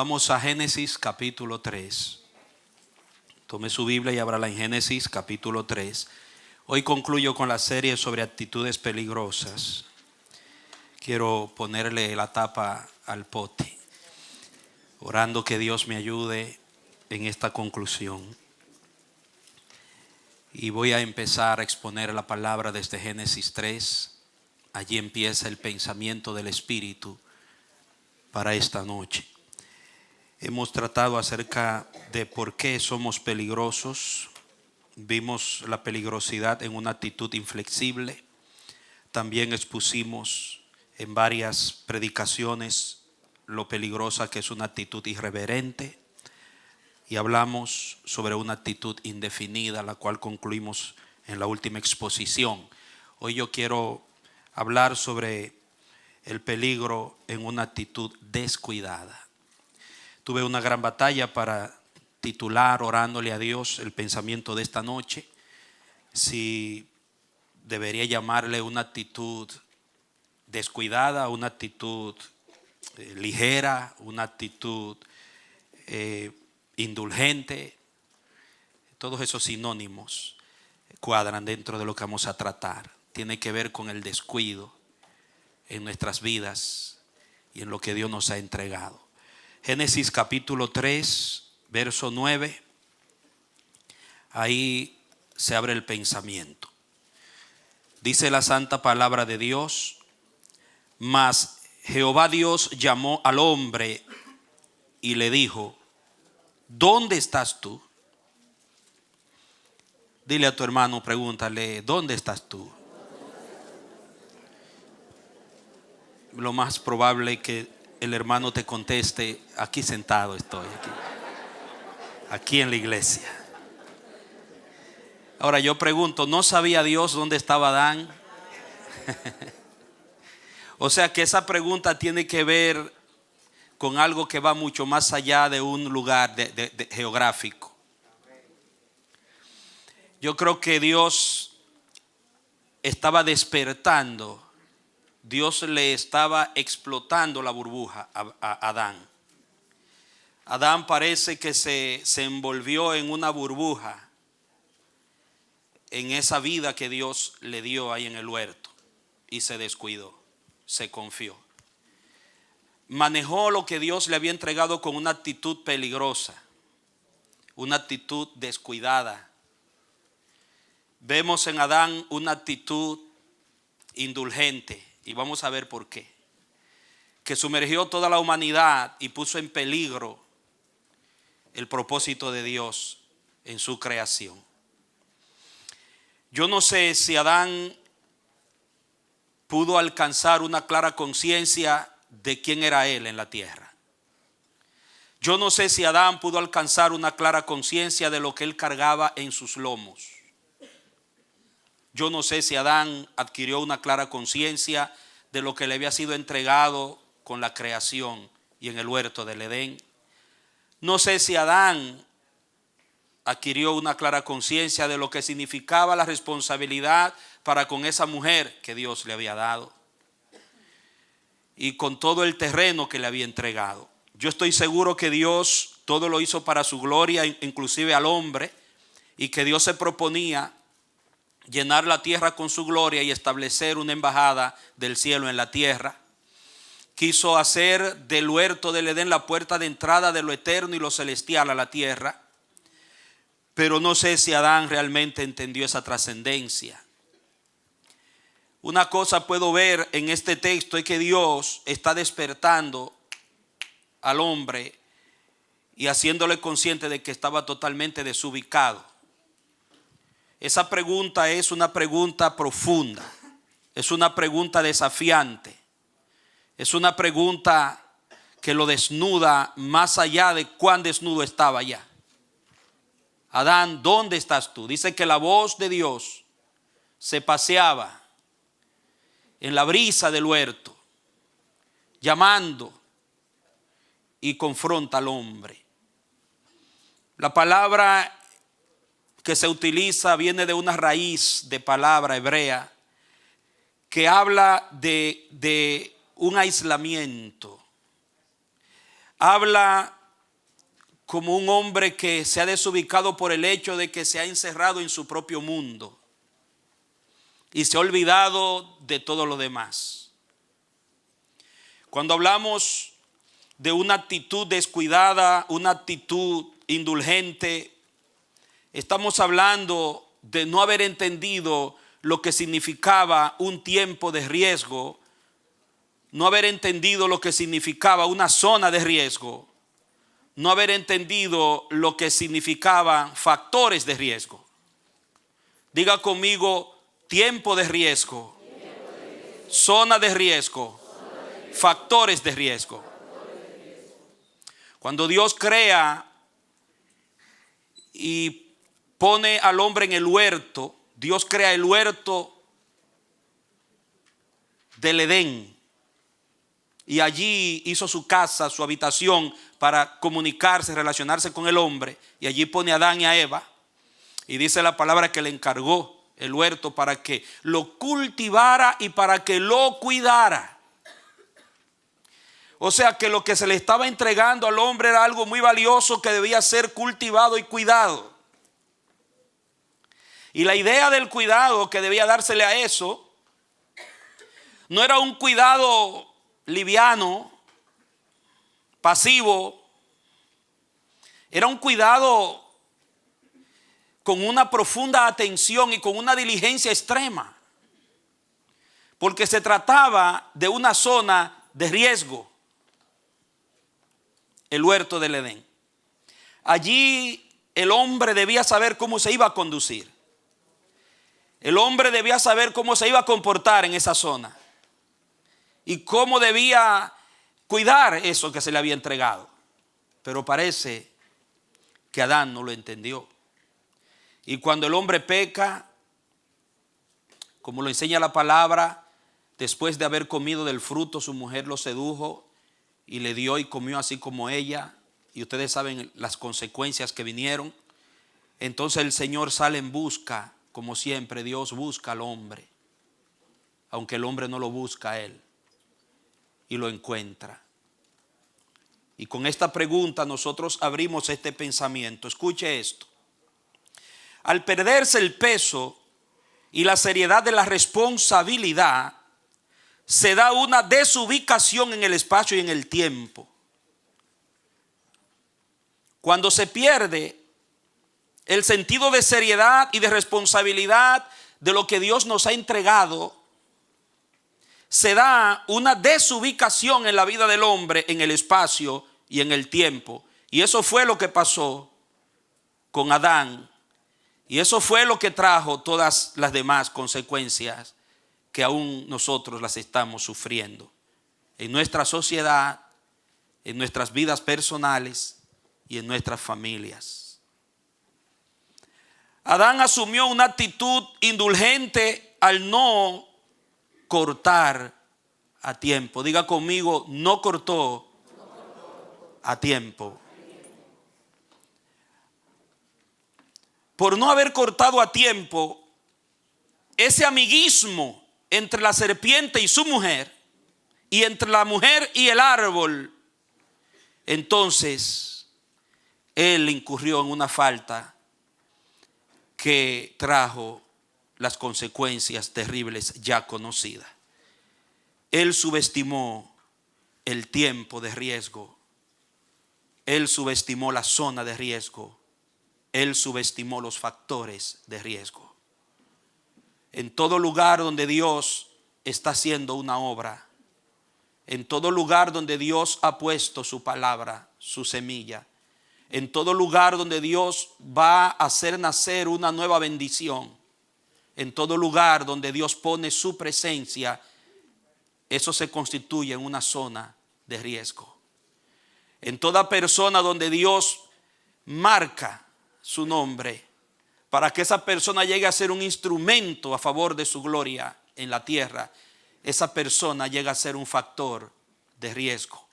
Vamos a Génesis capítulo 3. Tome su Biblia y ábrala en Génesis capítulo 3. Hoy concluyo con la serie sobre actitudes peligrosas. Quiero ponerle la tapa al pote, orando que Dios me ayude en esta conclusión. Y voy a empezar a exponer la palabra desde Génesis 3. Allí empieza el pensamiento del Espíritu para esta noche. Hemos tratado acerca de por qué somos peligrosos. Vimos la peligrosidad en una actitud inflexible. También expusimos en varias predicaciones lo peligrosa que es una actitud irreverente. Y hablamos sobre una actitud indefinida, la cual concluimos en la última exposición. Hoy yo quiero hablar sobre el peligro en una actitud descuidada. Tuve una gran batalla para titular, orándole a Dios, el pensamiento de esta noche. Si debería llamarle una actitud descuidada, una actitud ligera, una actitud indulgente. Todos esos sinónimos cuadran dentro de lo que vamos a tratar. Tiene que ver con el descuido en nuestras vidas y en lo que Dios nos ha entregado. Génesis capítulo 3, verso 9. Ahí se abre el pensamiento. Dice la santa palabra de Dios: mas Jehová Dios llamó al hombre y le dijo: ¿dónde estás tú? Dile a tu hermano, pregúntale: ¿dónde estás tú? Lo más probable es que el hermano te conteste: aquí sentado estoy, aquí en la iglesia. Ahora yo pregunto: ¿no sabía Dios dónde estaba Adán? O sea que esa pregunta tiene que ver con algo que va mucho más allá de un lugar geográfico. Yo creo que Dios estaba despertando. Dios le estaba explotando la burbuja a Adán. Adán parece que se envolvió en una burbuja, en esa vida que Dios le dio ahí en el huerto, y se descuidó, se confió. Manejó lo que Dios le había entregado con una actitud peligrosa, una actitud descuidada. Vemos en Adán una actitud indulgente. Y vamos a ver por qué. Que sumergió toda la humanidad y puso en peligro el propósito de Dios en su creación. Yo no sé si Adán pudo alcanzar una clara conciencia de quién era él en la tierra. Yo no sé si Adán pudo alcanzar una clara conciencia de lo que él cargaba en sus lomos. Yo no sé si Adán adquirió una clara conciencia de lo que le había sido entregado con la creación y en el huerto del Edén. No sé si Adán adquirió una clara conciencia de lo que significaba la responsabilidad para con esa mujer que Dios le había dado y con todo el terreno que le había entregado. Yo estoy seguro que Dios todo lo hizo para su gloria, inclusive al hombre, y que Dios se proponía llenar la tierra con su gloria y establecer una embajada del cielo en la tierra. Quiso hacer del huerto del Edén la puerta de entrada de lo eterno y lo celestial a la tierra. Pero no sé si Adán realmente entendió esa trascendencia. Una cosa puedo ver en este texto es que Dios está despertando al hombre y haciéndole consciente de que estaba totalmente desubicado. Esa pregunta es una pregunta profunda, es una pregunta desafiante, es una pregunta que lo desnuda más allá de cuán desnudo estaba ya. Adán, ¿dónde estás tú? Dice que la voz de Dios se paseaba en la brisa del huerto, llamando, y confronta al hombre. La palabra que se utiliza viene de una raíz de palabra hebrea que habla de un aislamiento. habla como un hombre que se ha desubicado por el hecho de que se ha encerrado en su propio mundo y se ha olvidado de todo lo demás. Cuando hablamos de una actitud descuidada, una actitud indulgente, estamos hablando de no haber entendido lo que significaba un tiempo de riesgo, no haber entendido lo que significaba una zona de riesgo, no haber entendido lo que significaban factores de riesgo. Diga conmigo: tiempo de riesgo, zona de riesgo, factores de riesgo. Cuando Dios crea y pone al hombre en el huerto, Dios crea el huerto del Edén. Y allí hizo su casa, su habitación para comunicarse, relacionarse con el hombre. Y allí pone a Adán y a Eva. Y dice la palabra que le encargó el huerto para que lo cultivara y para que lo cuidara. O sea que lo que se le estaba entregando al hombre era algo muy valioso que debía ser cultivado y cuidado. Y la idea del cuidado que debía dársele a eso no era un cuidado liviano, pasivo. Era un cuidado con una profunda atención y con una diligencia extrema, porque se trataba de una zona de riesgo, el huerto del Edén. Allí el hombre debía saber cómo se iba a conducir. El hombre debía saber cómo se iba a comportar en esa zona y cómo debía cuidar eso que se le había entregado. Pero parece que Adán no lo entendió. Y cuando el hombre peca, como lo enseña la palabra, después de haber comido del fruto, su mujer lo sedujo y le dio y comió así como ella. Y ustedes saben las consecuencias que vinieron. Entonces el Señor sale en busca, como siempre Dios busca al hombre, aunque el hombre no lo busca a él, y lo encuentra. Y con esta pregunta nosotros abrimos este pensamiento. Escuche esto. Al perderse el peso y la seriedad de la responsabilidad, se da una desubicación en el espacio y en el tiempo. Cuando se pierde el sentido de seriedad y de responsabilidad de lo que Dios nos ha entregado, se da una desubicación en la vida del hombre, en el espacio y en el tiempo. Y eso fue lo que pasó con Adán. Y eso fue lo que trajo todas las demás consecuencias que aún nosotros las estamos sufriendo en nuestra sociedad, en nuestras vidas personales y en nuestras familias. Adán asumió una actitud indulgente al no cortar a tiempo. Diga conmigo: no cortó a tiempo. Por no haber cortado a tiempo, ese amiguismo entre la serpiente y su mujer, y entre la mujer y el árbol, entonces él incurrió en una falta que trajo las consecuencias terribles ya conocidas. Él subestimó el tiempo de riesgo. Él subestimó la zona de riesgo. Él subestimó los factores de riesgo. En todo lugar donde Dios está haciendo una obra, en todo lugar donde Dios ha puesto su palabra, su semilla, en todo lugar donde Dios va a hacer nacer una nueva bendición, en todo lugar donde Dios pone su presencia, eso se constituye en una zona de riesgo. En toda persona donde Dios marca su nombre para que esa persona llegue a ser un instrumento a favor de su gloria en la tierra, esa persona llega a ser un factor de riesgo.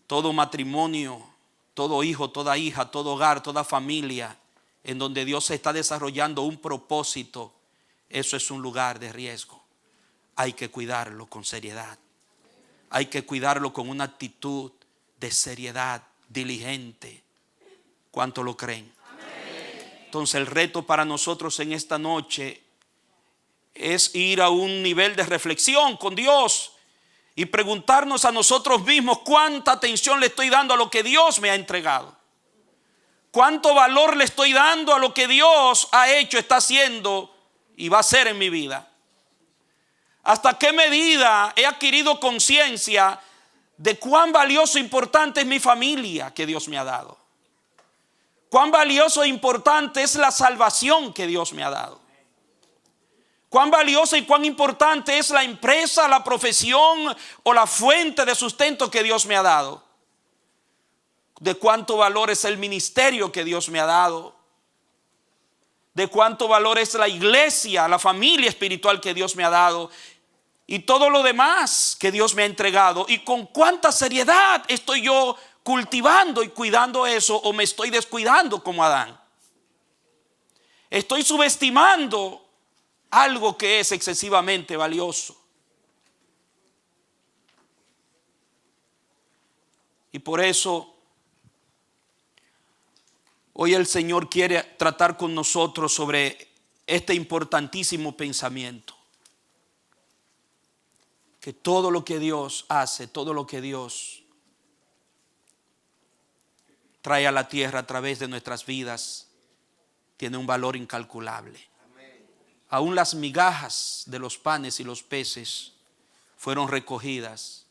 Todo matrimonio, todo hijo, toda hija, todo hogar, toda familia en donde Dios está desarrollando un propósito, eso es un lugar de riesgo. Hay que cuidarlo con seriedad. Hay que cuidarlo con una actitud de seriedad, diligente. ¿Cuánto lo creen? Amén. Entonces el reto para nosotros en esta noche es ir a un nivel de reflexión con Dios y preguntarnos a nosotros mismos cuánta atención le estoy dando a lo que Dios me ha entregado. Cuánto valor le estoy dando a lo que Dios ha hecho, está haciendo y va a hacer en mi vida. Hasta qué medida he adquirido conciencia de cuán valioso e importante es mi familia que Dios me ha dado. Cuán valioso e importante es la salvación que Dios me ha dado. Cuán valiosa y cuán importante es la empresa, la profesión o la fuente de sustento que Dios me ha dado. De cuánto valor es el ministerio que Dios me ha dado. De cuánto valor es la iglesia, la familia espiritual que Dios me ha dado. Y todo lo demás que Dios me ha entregado. Y con cuánta seriedad estoy yo cultivando y cuidando eso, o me estoy descuidando como Adán. Estoy subestimando algo que es excesivamente valioso. Y por eso hoy el Señor quiere tratar con nosotros sobre este importantísimo pensamiento. Que todo lo que Dios hace, todo lo que Dios trae a la tierra a través de nuestras vidas, tiene un valor incalculable. Aún las migajas de los panes y los peces fueron recogidas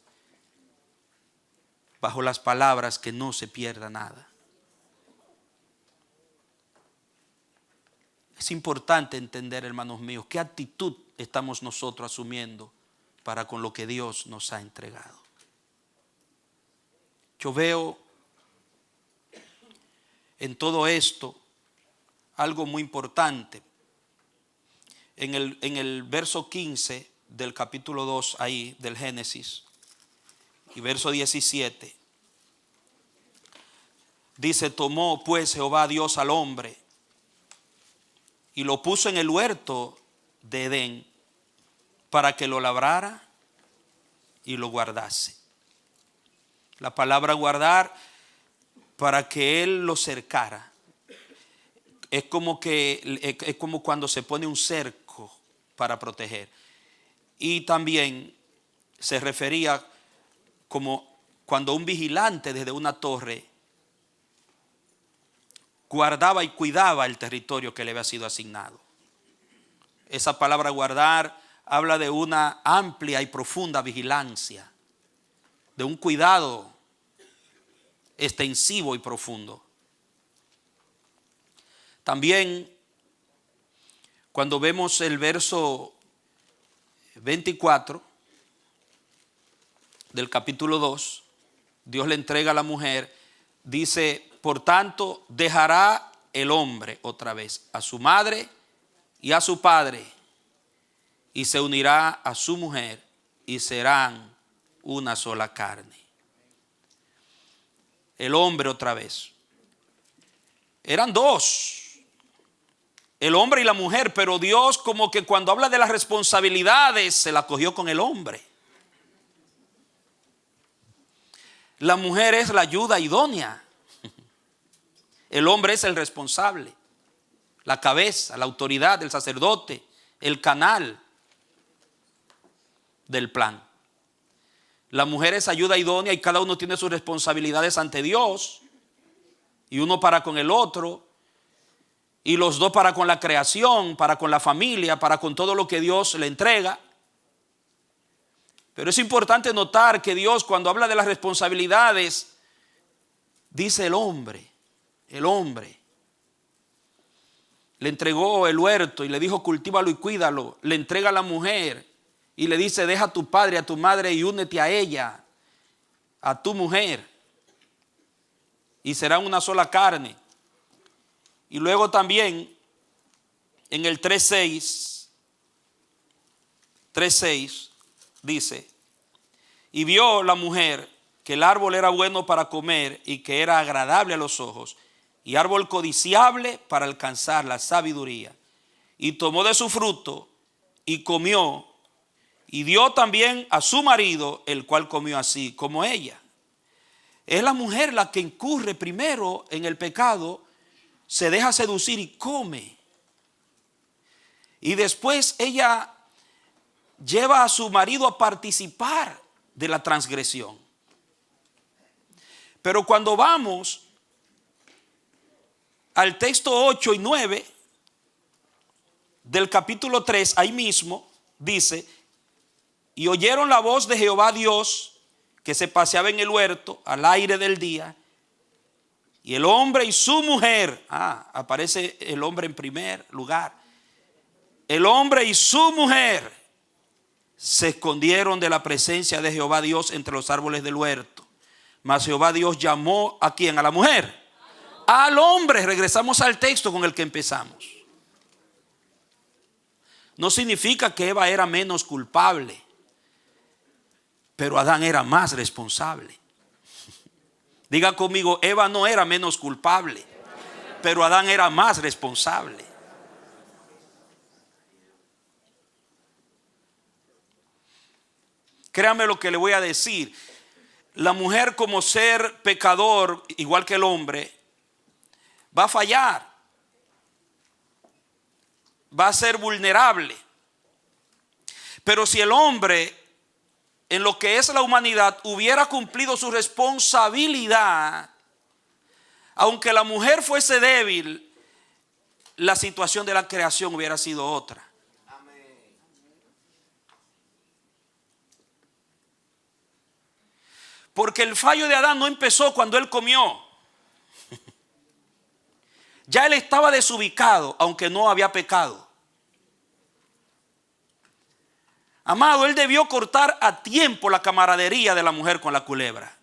bajo las palabras que no se pierda nada. Es importante entender, hermanos míos, qué actitud estamos nosotros asumiendo para con lo que Dios nos ha entregado. Yo veo en todo esto algo muy importante. En el verso 15 del capítulo 2 ahí del Génesis y verso 17 dice: tomó pues Jehová Dios al hombre y lo puso en el huerto de Edén para que lo labrara y lo guardase. La palabra guardar, para que él lo cercara. Es como cuando se pone un cerco para proteger. Y también se refería como cuando un vigilante desde una torre guardaba y cuidaba el territorio que le había sido asignado. Esa palabra guardar habla de una amplia y profunda vigilancia, de un cuidado extensivo y profundo. También cuando vemos el verso 24 del capítulo 2, Dios le entrega a la mujer, dice: por tanto dejará el hombre otra vez a su madre y a su padre y se unirá a su mujer y serán una sola carne. El hombre otra vez. Eran dos, el hombre y la mujer, pero Dios como que cuando habla de las responsabilidades se la cogió con el hombre. La mujer es la ayuda idónea. El hombre es el responsable, la cabeza, la autoridad, el sacerdote, el canal del plan. La mujer es ayuda idónea y cada uno tiene sus responsabilidades ante Dios, y uno para con el otro, y los dos para con la creación, para con la familia, para con todo lo que Dios le entrega. Pero es importante notar que Dios, cuando habla de las responsabilidades, dice el hombre. Le entregó el huerto y le dijo: cultívalo y cuídalo. Le entrega a la mujer y le dice: deja a tu padre, a tu madre y únete a ella, a tu mujer, y serán una sola carne. Y luego también en el 3:6 dice: y vio la mujer que el árbol era bueno para comer y que era agradable a los ojos y árbol codiciable para alcanzar la sabiduría, y tomó de su fruto y comió y dio también a su marido, el cual comió así como ella. Es la mujer la que incurre primero en el pecado, se deja seducir y come. Y después ella lleva a su marido a participar de la transgresión. Pero cuando vamos al texto 8 y 9 del capítulo 3, ahí mismo dice: y oyeron la voz de Jehová Dios que se paseaba en el huerto al aire del día, y el hombre y su mujer, aparece el hombre en primer lugar, el hombre y su mujer se escondieron de la presencia de Jehová Dios entre los árboles del huerto. Mas Jehová Dios llamó ¿a quién? A la mujer, al hombre. Regresamos al texto con el que empezamos. No significa que Eva era menos culpable, pero Adán era más responsable. Diga conmigo: Eva no era menos culpable, pero Adán era más responsable. Créame lo que le voy a decir. La mujer, como ser pecador, igual que el hombre, va a fallar, va a ser vulnerable. Pero si el hombre, en lo que es la humanidad, hubiera cumplido su responsabilidad, aunque la mujer fuese débil, la situación de la creación hubiera sido otra. Porque el fallo de Adán no empezó cuando él comió. Ya él estaba desubicado, aunque no había pecado. Amado, él debió cortar a tiempo la camaradería de la mujer con la culebra.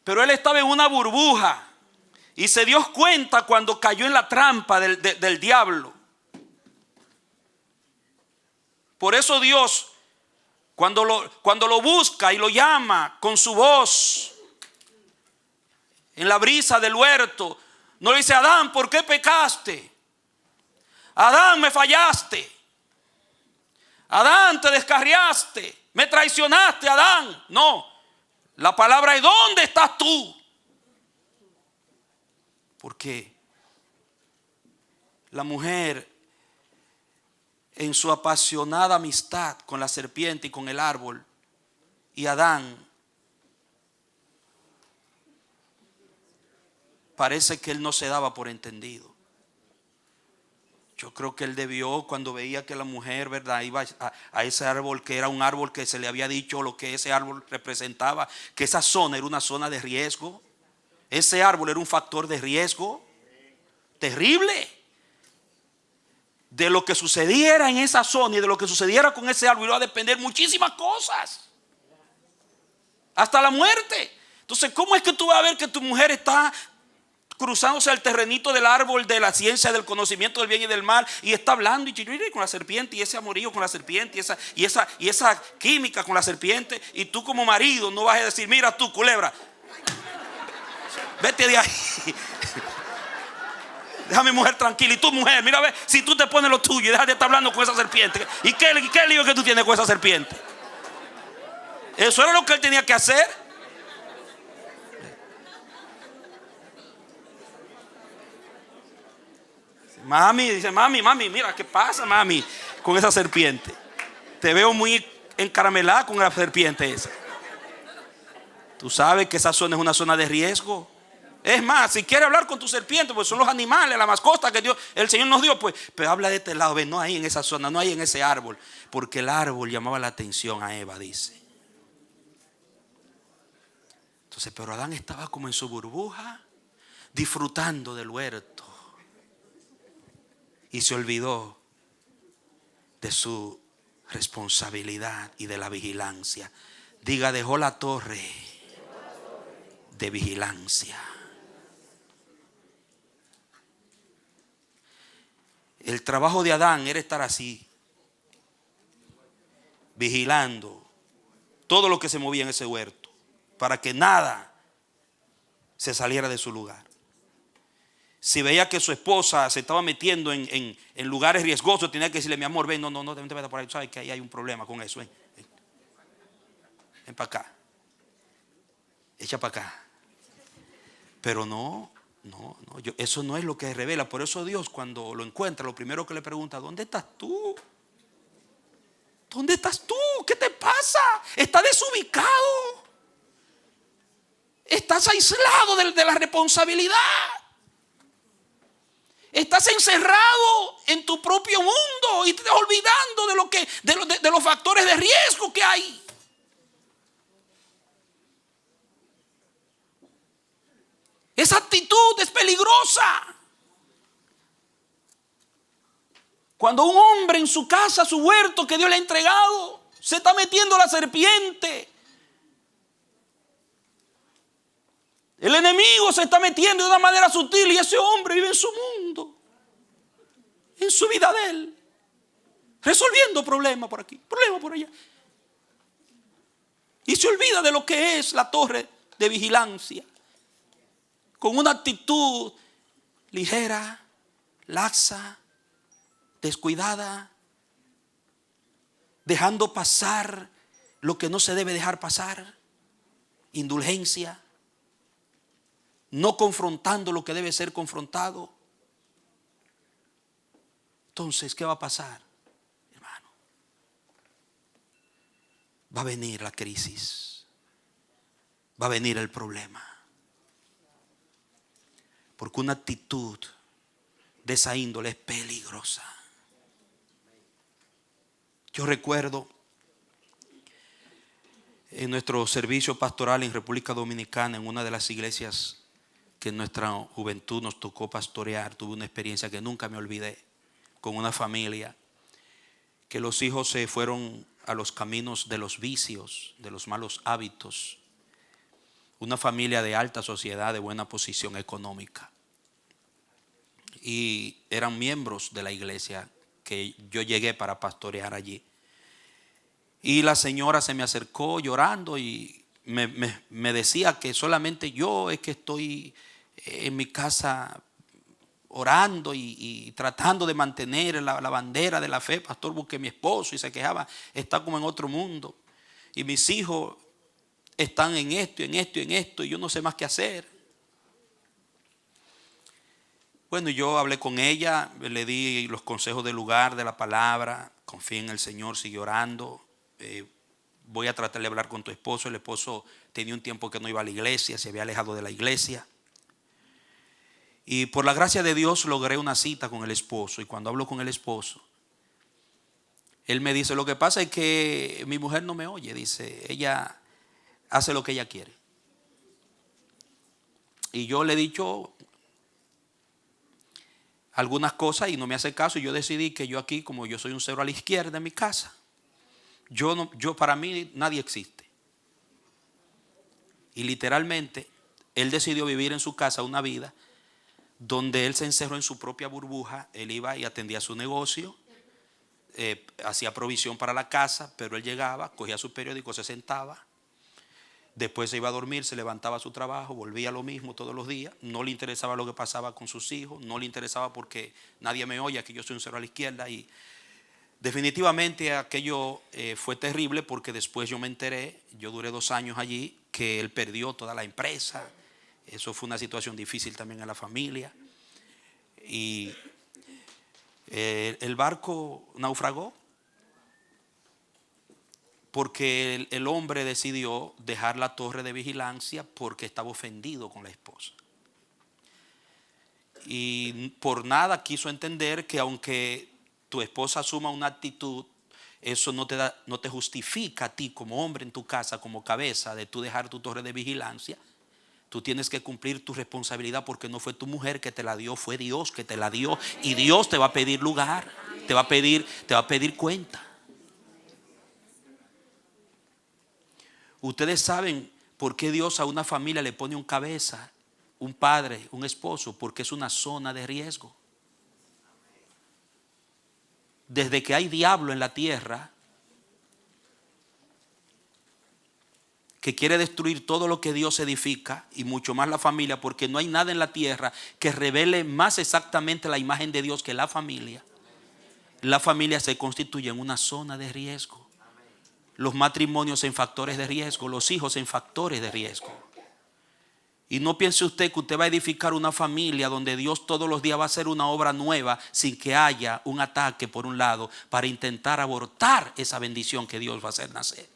Pero él estaba en una burbuja y se dio cuenta cuando cayó en la trampa del diablo. Por eso Dios, cuando lo busca y lo llama con su voz en la brisa del huerto, no le dice: Adán, ¿por qué pecaste? Adán, me fallaste. Adán, te descarriaste. Me traicionaste, Adán. No, la palabra es: ¿dónde estás tú? Porque la mujer, en su apasionada amistad con la serpiente y con el árbol, y Adán, parece que él no se daba por entendido. Yo creo que él debió, cuando veía que la mujer, ¿verdad?, iba a ese árbol, que era un árbol que se le había dicho lo que ese árbol representaba, que esa zona era una zona de riesgo. Ese árbol era un factor de riesgo terrible. De lo que sucediera en esa zona y de lo que sucediera con ese árbol iba a depender muchísimas cosas, hasta la muerte. Entonces, ¿cómo es que tú vas a ver que tu mujer está cruzándose al terrenito del árbol de la ciencia, del conocimiento del bien y del mal, y está hablando y con la serpiente, y ese amorío con la serpiente, y esa química con la serpiente, y tú como marido no vas a decir: mira tú, culebra, vete de ahí, deja a mi mujer tranquila? Y tú, mujer, mira a ver si tú te pones lo tuyo y dejas de estar hablando con esa serpiente. ¿Y qué lío que tú tienes con esa serpiente? Eso era lo que él tenía que hacer. Dice mami, mira, ¿qué pasa, mami, con esa serpiente? Te veo muy encaramelada con la serpiente esa. Tú sabes que esa zona es una zona de riesgo. Es más, si quieres hablar con tu serpiente, pues son los animales, la mascota que Dios, el Señor nos dio, pues, pero habla de este lado, ven, no ahí en esa zona, no ahí en ese árbol, porque el árbol llamaba la atención a Eva, dice. Entonces, pero Adán estaba como en su burbuja, disfrutando del huerto, y se olvidó de su responsabilidad y de la vigilancia. Diga: dejó la torre de vigilancia. El trabajo de Adán era estar así, vigilando todo lo que se movía en ese huerto, para que nada se saliera de su lugar. Si veía que su esposa se estaba metiendo en lugares riesgosos, tenía que decirle: mi amor, ven, no te metas por ahí, sabes que ahí hay un problema con eso, ven para acá, echa para acá. Pero no, eso no es lo que revela. Por eso Dios, cuando lo encuentra, lo primero que le pregunta: ¿dónde estás tú? ¿Dónde estás tú? ¿Qué te pasa? ¿Estás desubicado? ¿Estás aislado de la responsabilidad? Estás encerrado en tu propio mundo y te estás olvidando de los factores de riesgo que hay. Esa actitud es peligrosa. Cuando un hombre en su casa, su huerto que Dios le ha entregado, se está metiendo la serpiente, el enemigo se está metiendo de una manera sutil, y ese hombre vive en su mundo, en su vida de él, resolviendo problemas por aquí, problemas por allá, y se olvida de lo que es la torre de vigilancia, con una actitud ligera, laxa, descuidada, dejando pasar lo que no se debe dejar pasar, indulgencia, no confrontando lo que debe ser confrontado. Entonces, ¿qué va a pasar, hermano? Va a venir la crisis, va a venir el problema, porque una actitud de esa índole es peligrosa. Yo recuerdo en nuestro servicio pastoral en República Dominicana, en una de las iglesias que en nuestra juventud nos tocó pastorear, tuve una experiencia que nunca me olvidé, con una familia que los hijos se fueron a los caminos de los vicios, de los malos hábitos. Una familia de alta sociedad, de buena posición económica, y eran miembros de la iglesia que yo llegué para pastorear allí. Y la señora se me acercó llorando y me decía que solamente yo es que estoy en mi casa orando y tratando de mantener la bandera de la fe, pastor, porque mi esposo, y se quejaba, está como en otro mundo, y mis hijos están en esto, y yo no sé más qué hacer. Bueno, yo hablé con ella, le di los consejos del lugar, de la palabra: confía en el Señor, sigue orando, voy a tratar de hablar con tu esposo. El esposo tenía un tiempo que no iba a la iglesia, se había alejado de la iglesia, y por la gracia de Dios logré una cita con el esposo. Y cuando hablo con el esposo, él me dice: lo que pasa es que mi mujer no me oye, dice, ella hace lo que ella quiere. Y yo le he dicho algunas cosas y no me hace caso, y yo decidí que yo aquí, como yo soy un cero a la izquierda en mi casa, yo para mí nadie existe. Y literalmente él decidió vivir en su casa una vida donde él se encerró en su propia burbuja. Él iba y atendía su negocio, hacía provisión para la casa, pero él llegaba, cogía su periódico, se sentaba, después se iba a dormir, se levantaba a su trabajo, volvía a lo mismo todos los días. No le interesaba lo que pasaba con sus hijos, no le interesaba porque nadie me oye, que yo soy un cero a la izquierda. Y definitivamente aquello fue terrible, porque después yo me enteré, yo duré 2 años allí, que él perdió toda la empresa. Eso fue una situación difícil también en la familia. Y el barco naufragó porque el hombre decidió dejar la torre de vigilancia porque estaba ofendido con la esposa. Y por nada quiso entender que aunque tu esposa asuma una actitud, eso no te justifica a ti como hombre en tu casa, como cabeza, de tú dejar tu torre de vigilancia. Tú tienes que cumplir tu responsabilidad, porque no fue tu mujer que te la dio, fue Dios que te la dio. Y Dios te va a pedir lugar, te va a pedir cuenta. Ustedes saben por qué Dios a una familia le pone un cabeza, un padre, un esposo, porque es una zona de riesgo. Desde que hay diablo en la tierra, que quiere destruir todo lo que Dios edifica y mucho más la familia, porque no hay nada en la tierra que revele más exactamente la imagen de Dios que la familia. La familia se constituye en una zona de riesgo. Los matrimonios en factores de riesgo, los hijos en factores de riesgo. Y no piense usted que usted va a edificar una familia donde Dios todos los días va a hacer una obra nueva sin que haya un ataque por un lado para intentar abortar esa bendición que Dios va a hacer nacer.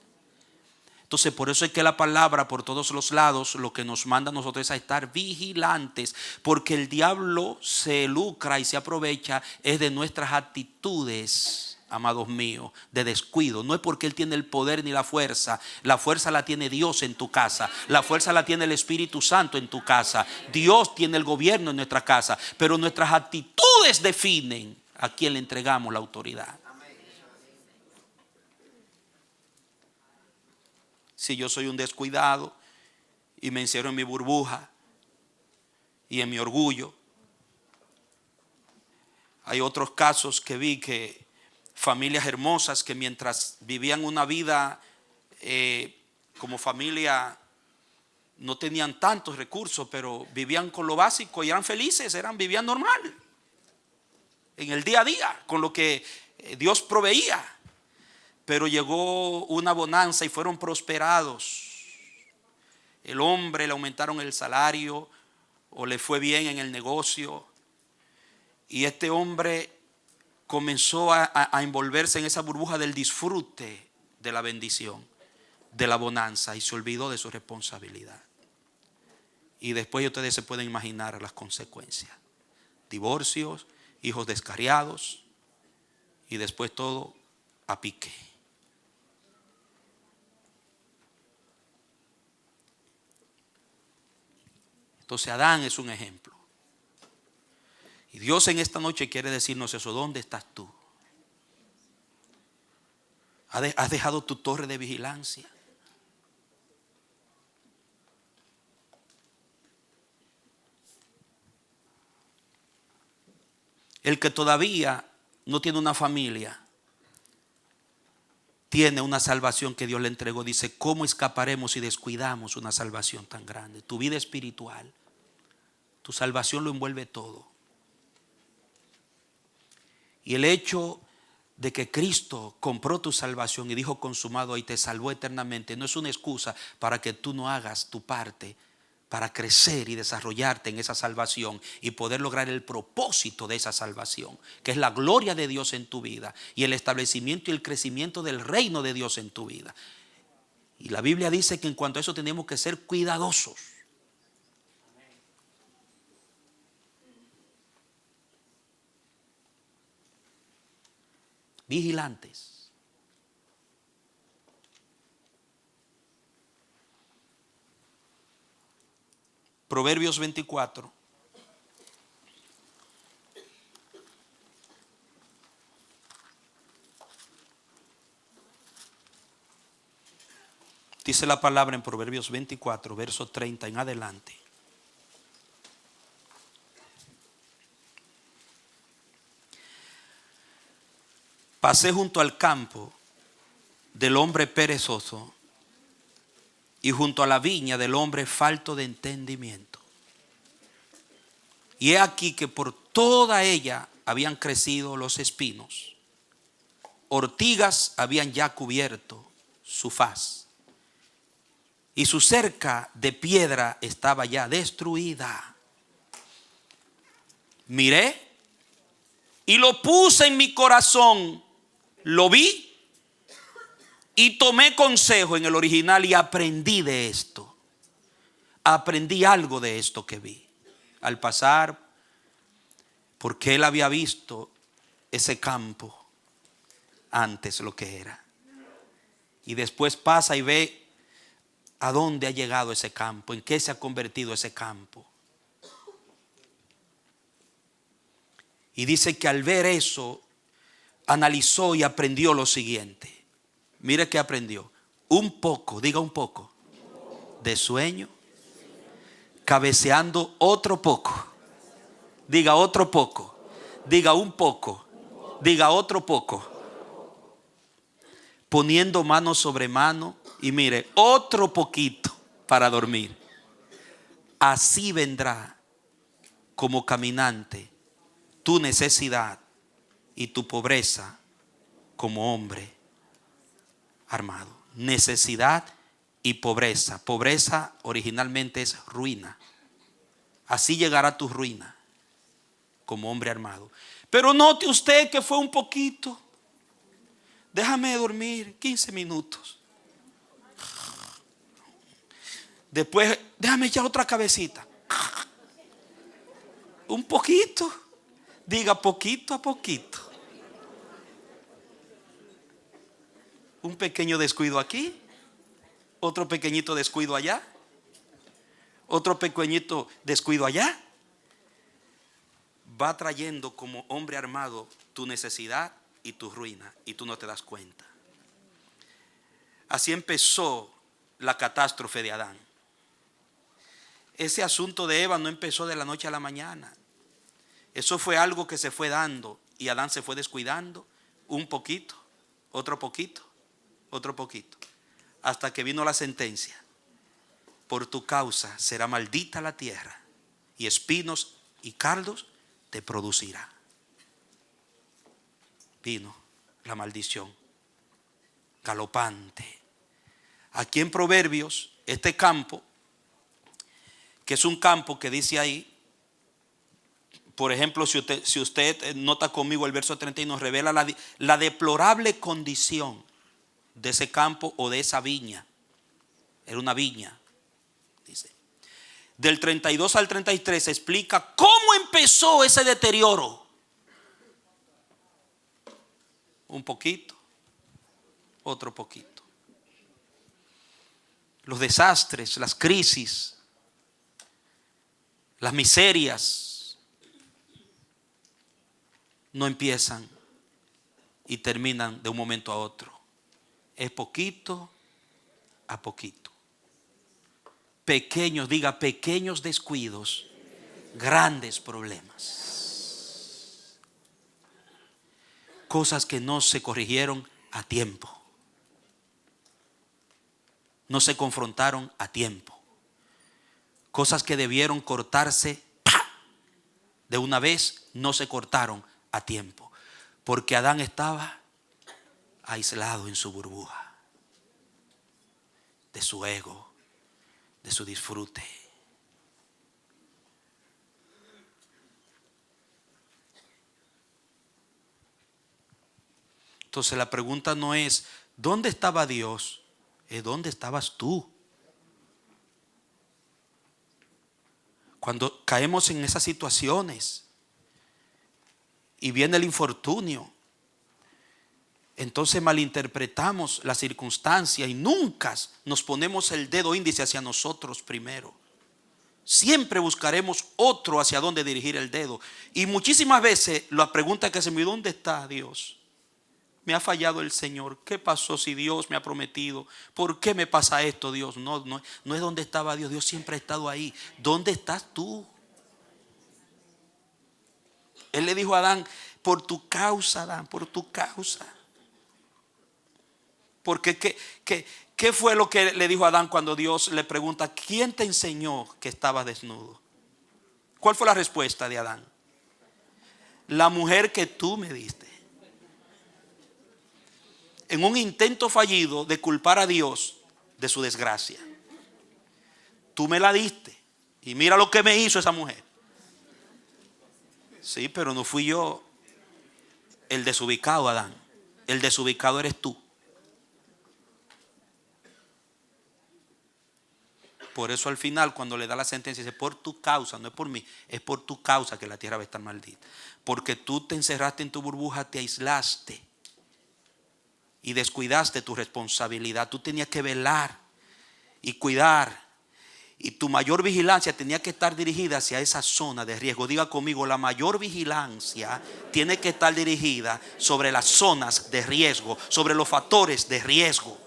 Entonces por eso es que la palabra por todos los lados lo que nos manda a nosotros es a estar vigilantes, porque el diablo se lucra y se aprovecha es de nuestras actitudes, amados míos, de descuido. No es porque él tiene el poder ni la fuerza la tiene Dios en tu casa, la fuerza la tiene el Espíritu Santo en tu casa, Dios tiene el gobierno en nuestra casa, pero nuestras actitudes definen a quién le entregamos la autoridad. Si yo soy un descuidado y me encierro en mi burbuja y en mi orgullo. Hay otros casos que vi que familias hermosas que mientras vivían una vida como familia no tenían tantos recursos, pero vivían con lo básico y eran felices, vivían normal en el día a día con lo que Dios proveía. Pero llegó una bonanza y fueron prosperados. El hombre le aumentaron el salario o le fue bien en el negocio. Y este hombre comenzó a envolverse en esa burbuja del disfrute de la bendición, de la bonanza, y se olvidó de su responsabilidad. Y después ustedes se pueden imaginar las consecuencias. Divorcios, hijos descarriados y después todo a pique. Entonces Adán es un ejemplo. Y Dios en esta noche quiere decirnos eso. ¿Dónde estás tú? ¿Has dejado tu torre de vigilancia? El que todavía no tiene una familia, tiene una salvación que Dios le entregó. Dice, ¿cómo escaparemos si descuidamos una salvación tan grande? Tu vida espiritual, tu salvación lo envuelve todo. Y el hecho de que Cristo compró tu salvación y dijo consumado y te salvó eternamente no es una excusa para que tú no hagas tu parte para crecer y desarrollarte en esa salvación y poder lograr el propósito de esa salvación, que es la gloria de Dios en tu vida y el establecimiento y el crecimiento del reino de Dios en tu vida. Y la Biblia dice que en cuanto a eso tenemos que ser cuidadosos. Vigilantes. Proverbios 24. Dice la palabra en Proverbios 24, verso 30 en adelante. Pasé junto al campo del hombre perezoso y junto a la viña del hombre falto de entendimiento. Y he aquí que por toda ella habían crecido los espinos. Ortigas habían ya cubierto su faz. Y su cerca de piedra estaba ya destruida. Miré y lo puse en mi corazón. Lo vi y tomé consejo en el original y aprendí de esto. Aprendí algo de esto que vi. Al pasar, porque él había visto ese campo antes lo que era. Y después pasa y ve a dónde ha llegado ese campo, en qué se ha convertido ese campo. Y dice que al ver eso, analizó y aprendió lo siguiente. Mire que aprendió. Un poco, diga un poco, de sueño, cabeceando otro poco. Diga otro poco. Diga un poco. Diga otro poco. Poniendo mano sobre mano Y mire, otro poquito para dormir. Así vendrá como caminante tu necesidad y tu pobreza como hombre armado. Necesidad y pobreza. Pobreza originalmente es ruina. Así llegará tu ruina como hombre armado. Pero note usted que fue un poquito. Déjame dormir 15 minutos. Después, déjame echar otra cabecita. Un poquito. Diga poquito a poquito. Un pequeño descuido aquí. Otro pequeñito descuido allá. Otro pequeñito descuido allá. Va trayendo como hombre armado tu necesidad y tu ruina. Y tú no te das cuenta. Así empezó la catástrofe de Adán. Ese asunto de Eva no empezó de la noche a la mañana. Eso fue algo que se fue dando y Adán se fue descuidando un poquito, otro poquito, otro poquito, hasta que vino la sentencia. Por tu causa será maldita la tierra y espinos y cardos te producirá. Vino la maldición galopante. Aquí en Proverbios, este campo, que es un campo que dice ahí, por ejemplo, si usted nota conmigo el verso 30 y nos revela la deplorable condición de ese campo o de esa viña. Era una viña, dice. Del 32 al 33 se explica cómo empezó ese deterioro. Un poquito, otro poquito. Los desastres, las crisis, las miserias no empiezan y terminan de un momento a otro. Es poquito a poquito. Pequeños, diga, pequeños descuidos, grandes problemas. Cosas que no se corrigieron a tiempo. No se confrontaron a tiempo. Cosas que debieron cortarse de una vez, no se cortaron a tiempo. Porque Adán estaba aislado en su burbuja, de su ego, de su disfrute. Entonces la pregunta no es ¿dónde estaba Dios? Es ¿dónde estabas tú? Cuando caemos en esas situaciones y viene el infortunio, entonces malinterpretamos la circunstancia y nunca nos ponemos el dedo índice hacia nosotros primero. Siempre buscaremos otro hacia dónde dirigir el dedo. Y muchísimas veces la pregunta que se me dio, ¿dónde está Dios? Me ha fallado el Señor. ¿Qué pasó si Dios me ha prometido? ¿Por qué me pasa esto, Dios? No es donde estaba Dios. Dios siempre ha estado ahí. ¿Dónde estás tú? Él le dijo a Adán, por tu causa, Adán, por tu causa. Porque ¿qué fue lo que le dijo a Adán cuando Dios le pregunta, ¿quién te enseñó que estabas desnudo? ¿Cuál fue la respuesta de Adán? La mujer que tú me diste. En un intento fallido de culpar a Dios de su desgracia. Tú me la diste y mira lo que me hizo esa mujer. Sí, pero no fui yo el desubicado, Adán. El desubicado eres tú. Por eso al final cuando le da la sentencia dice, por tu causa, no es por mí, es por tu causa que la tierra va a estar maldita. Porque tú te encerraste en tu burbuja, te aislaste y descuidaste tu responsabilidad. Tú tenías que velar y cuidar. Y tu mayor vigilancia tenía que estar dirigida hacia esa zona de riesgo. Diga conmigo, la mayor vigilancia tiene que estar dirigida sobre las zonas de riesgo, sobre los factores de riesgo.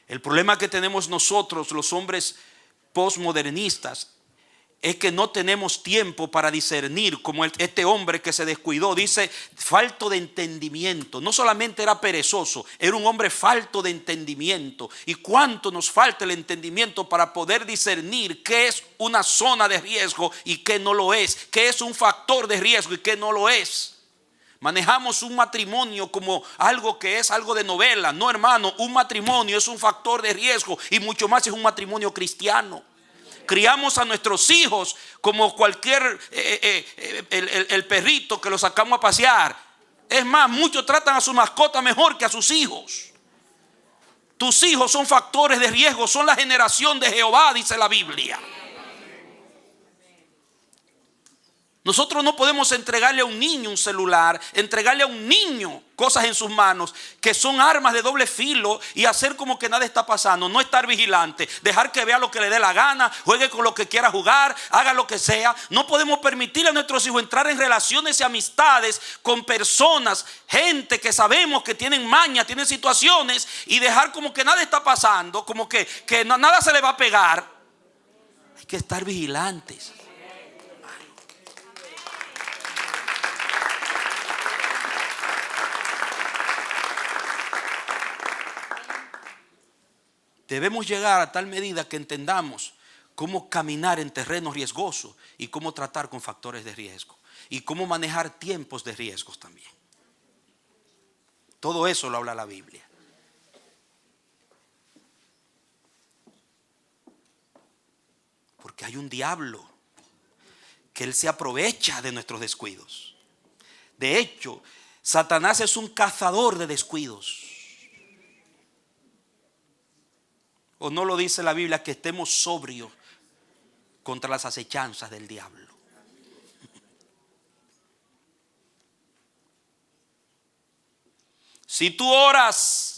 El problema que tenemos nosotros, los hombres postmodernistas, es que no tenemos tiempo para discernir, como este hombre que se descuidó. Dice, falto de entendimiento. No solamente era perezoso, era un hombre falto de entendimiento. ¿Y cuánto nos falta el entendimiento para poder discernir qué es una zona de riesgo y qué no lo es? ¿Qué es un factor de riesgo y qué no lo es? Manejamos un matrimonio como algo que es algo de novela. No, hermano, un matrimonio es un factor de riesgo y mucho más es un matrimonio cristiano. Criamos a nuestros hijos como cualquier el perrito que lo sacamos a pasear. Es más, muchos tratan a su mascota mejor que a sus hijos. Tus hijos son factores de riesgo, son la generación de Jehová, dice la Biblia. Nosotros no podemos entregarle a un niño un celular, entregarle a un niño cosas en sus manos que son armas de doble filo y hacer como que nada está pasando. No estar vigilante, dejar que vea lo que le dé la gana, juegue con lo que quiera jugar, haga lo que sea. No podemos permitirle a nuestros hijos entrar en relaciones y amistades con personas, gente que sabemos que tienen maña, tienen situaciones, y dejar como que nada está pasando, como que nada se le va a pegar. Hay que estar vigilantes. Debemos llegar a tal medida que entendamos cómo caminar en terrenos riesgosos y cómo tratar con factores de riesgo y cómo manejar tiempos de riesgos también. Todo eso lo habla la Biblia. Porque hay un diablo que él se aprovecha de nuestros descuidos. De hecho, Satanás es un cazador de descuidos. ¿O no lo dice la Biblia que estemos sobrios contra las acechanzas del diablo? Si tú oras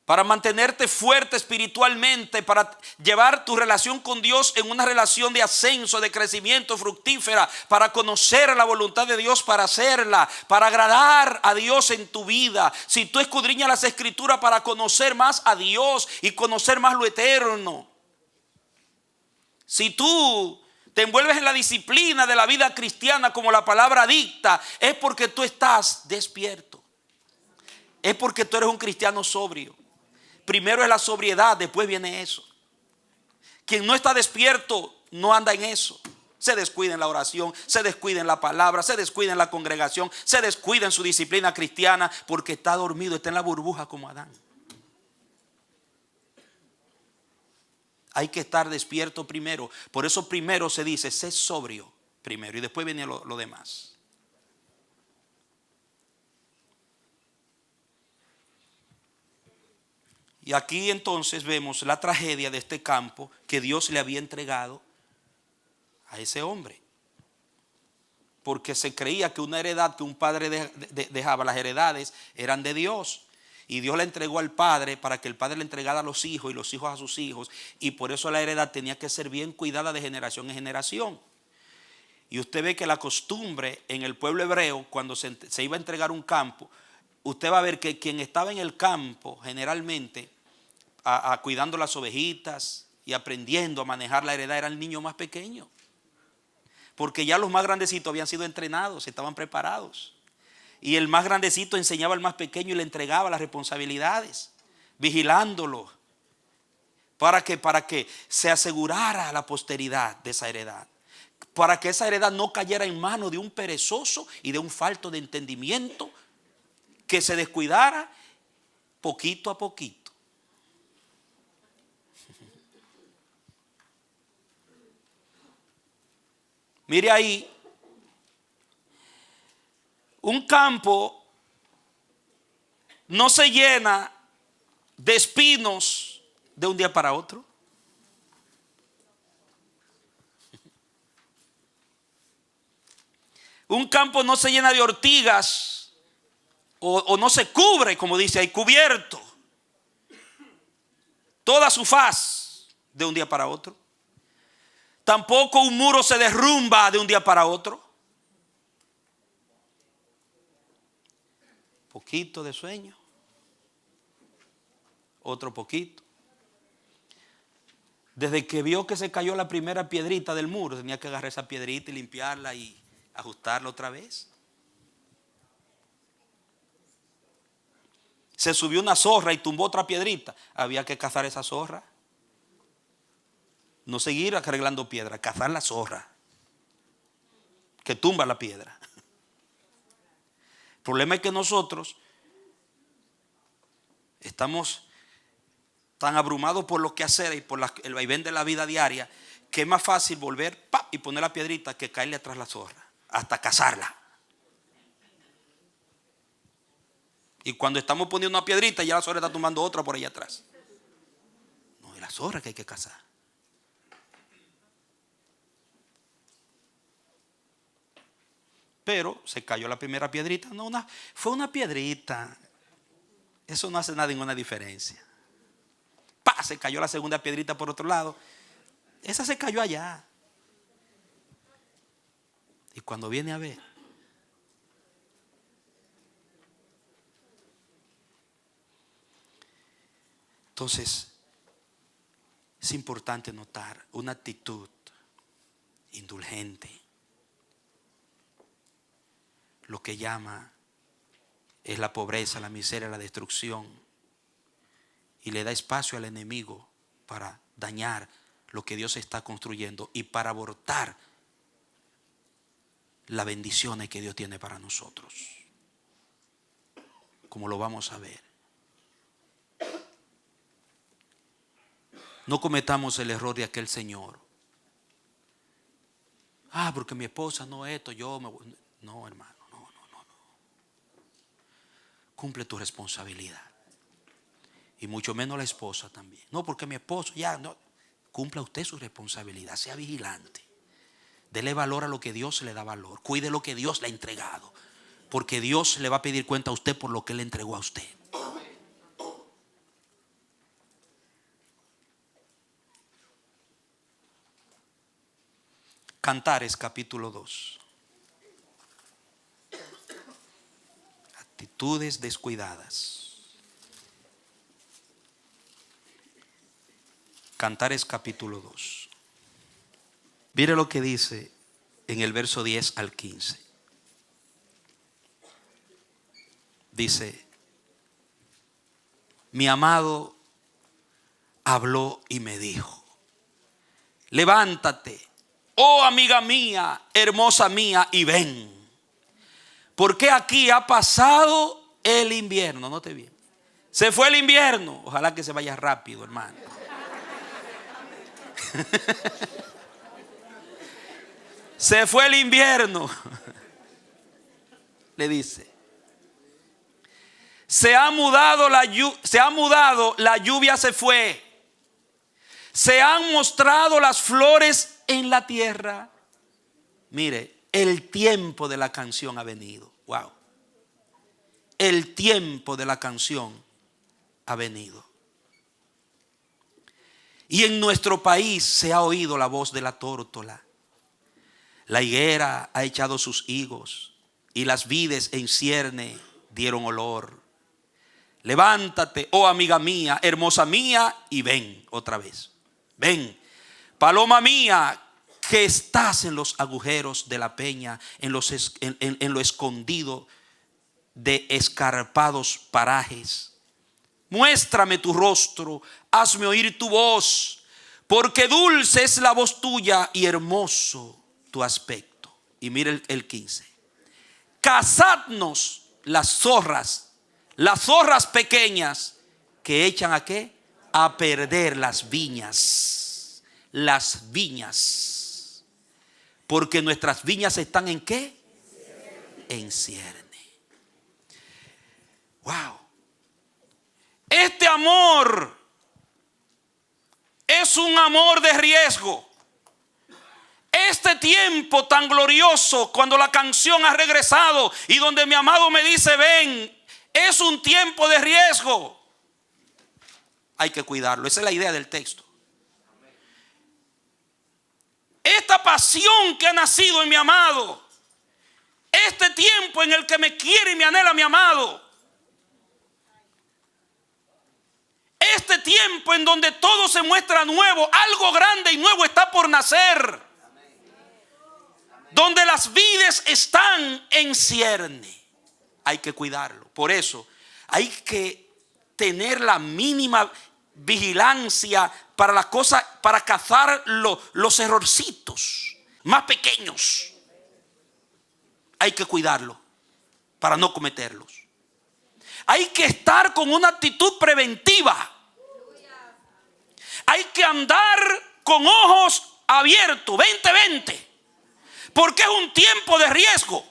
para mantenerte fuerte espiritualmente, para llevar tu relación con Dios en una relación de ascenso, de crecimiento fructífera, para conocer la voluntad de Dios, para hacerla, para agradar a Dios en tu vida. Si tú escudriñas las Escrituras para conocer más a Dios y conocer más lo eterno. Si tú te envuelves en la disciplina de la vida cristiana como la palabra dicta, es porque tú estás despierto. Es porque tú eres un cristiano sobrio. Primero es la sobriedad, después viene eso. Quien no está despierto no anda en eso. Se descuida en la oración, se descuida en la palabra, se descuida en la congregación, se descuida en su disciplina cristiana porque está dormido, está en la burbuja como Adán. Hay que estar despierto primero. Por eso primero se dice, sé sobrio primero y después viene lo demás. Y aquí entonces vemos la tragedia de este campo que Dios le había entregado a ese hombre. Porque se creía que una heredad que un padre dejaba, las heredades eran de Dios. Y Dios la entregó al padre para que el padre le entregara a los hijos y los hijos a sus hijos. Y por eso la heredad tenía que ser bien cuidada de generación en generación. Y usted ve que la costumbre en el pueblo hebreo, cuando se iba a entregar un campo, usted va a ver que quien estaba en el campo generalmente cuidando las ovejitas y aprendiendo a manejar la heredad era el niño más pequeño. Porque ya los más grandecitos habían sido entrenados, estaban preparados. Y el más grandecito enseñaba al más pequeño y le entregaba las responsabilidades, vigilándolo, para que se asegurara la posteridad de esa heredad. Para que esa heredad no cayera en manos de un perezoso y de un falto de entendimiento que se descuidara poquito a poquito. Mire ahí, un campo no se llena de espinos de un día para otro. Un campo no se llena de ortigas o no se cubre, como dice ahí, cubierto toda su faz de un día para otro. Tampoco un muro se derrumba de un día para otro. Poquito de sueño, otro poquito. Desde que vio que se cayó la primera piedrita del muro, tenía que agarrar esa piedrita y limpiarla y ajustarla otra vez. Se subió una zorra y tumbó otra piedrita. Había que cazar esa zorra. No seguir arreglando piedra, cazar la zorra que tumba la piedra. El problema es que nosotros estamos tan abrumados por lo que hacer y por el vaivén de la vida diaria, que es más fácil volver y poner la piedrita que caerle atrás la zorra, hasta cazarla. Y cuando estamos poniendo una piedrita, ya la zorra está tomando otra por allá atrás. No, es la zorra que hay que cazar. Pero se cayó la primera piedrita. No, fue una piedrita. Eso no hace ninguna diferencia. Se cayó la segunda piedrita por otro lado. Esa se cayó allá. Y cuando viene a ver, entonces es importante notar una actitud indulgente. Lo que llama es la pobreza, la miseria, la destrucción. Y le da espacio al enemigo para dañar lo que Dios está construyendo y para abortar las bendiciones que Dios tiene para nosotros. Como lo vamos a ver. No cometamos el error de aquel señor. Porque mi esposa no esto, yo me voy. No, hermano, no. Cumple tu responsabilidad. Y mucho menos la esposa también. No, porque mi esposo ya no. Cumpla usted su responsabilidad, sea vigilante. Dele valor a lo que Dios le da valor. Cuide lo que Dios le ha entregado. Porque Dios le va a pedir cuenta a usted por lo que le entregó a usted. Cantares capítulo 2. Actitudes descuidadas. Cantares capítulo 2. Mire lo que dice en el verso 10 al 15. Dice: mi amado habló y me dijo: levántate, oh amiga mía, hermosa mía, y ven. Porque aquí ha pasado el invierno. Note bien. Se fue el invierno. Ojalá que se vaya rápido, hermano. Se fue el invierno. Le dice: se ha mudado, la lluvia se fue. Se han mostrado las flores en la tierra. Mire, el tiempo de la canción ha venido. Wow. El tiempo de la canción ha venido. Y en nuestro país se ha oído la voz de la tórtola. La higuera ha echado sus higos y las vides en cierne dieron olor. Levántate, oh amiga mía, hermosa mía, y ven otra vez. Ven, paloma mía, que estás en los agujeros de la peña, en lo escondido de escarpados parajes. Muéstrame tu rostro, hazme oír tu voz, porque dulce es la voz tuya y hermoso tu aspecto. Y mire el 15. Cazadnos las zorras pequeñas que echan ¿a qué? A perder las viñas. Las viñas. Porque nuestras viñas están ¿en qué? En cierne. Wow. Este amor es un amor de riesgo. Este tiempo tan glorioso, cuando la canción ha regresado y donde mi amado me dice ven, es un tiempo de riesgo. Hay que cuidarlo. Esa es la idea del texto. Esta pasión que ha nacido en mi amado, este tiempo en el que me quiere y me anhela mi amado, este tiempo en donde todo se muestra nuevo, algo grande y nuevo está por nacer. Donde las vides están en cierne. Hay que cuidarlo. Por eso hay que tener la mínima vigilancia para las cosas, para cazar los errorcitos más pequeños. Hay que cuidarlo para no cometerlos. Hay que estar con una actitud preventiva. Hay que andar con ojos abiertos, 20-20. Porque es un tiempo de riesgo.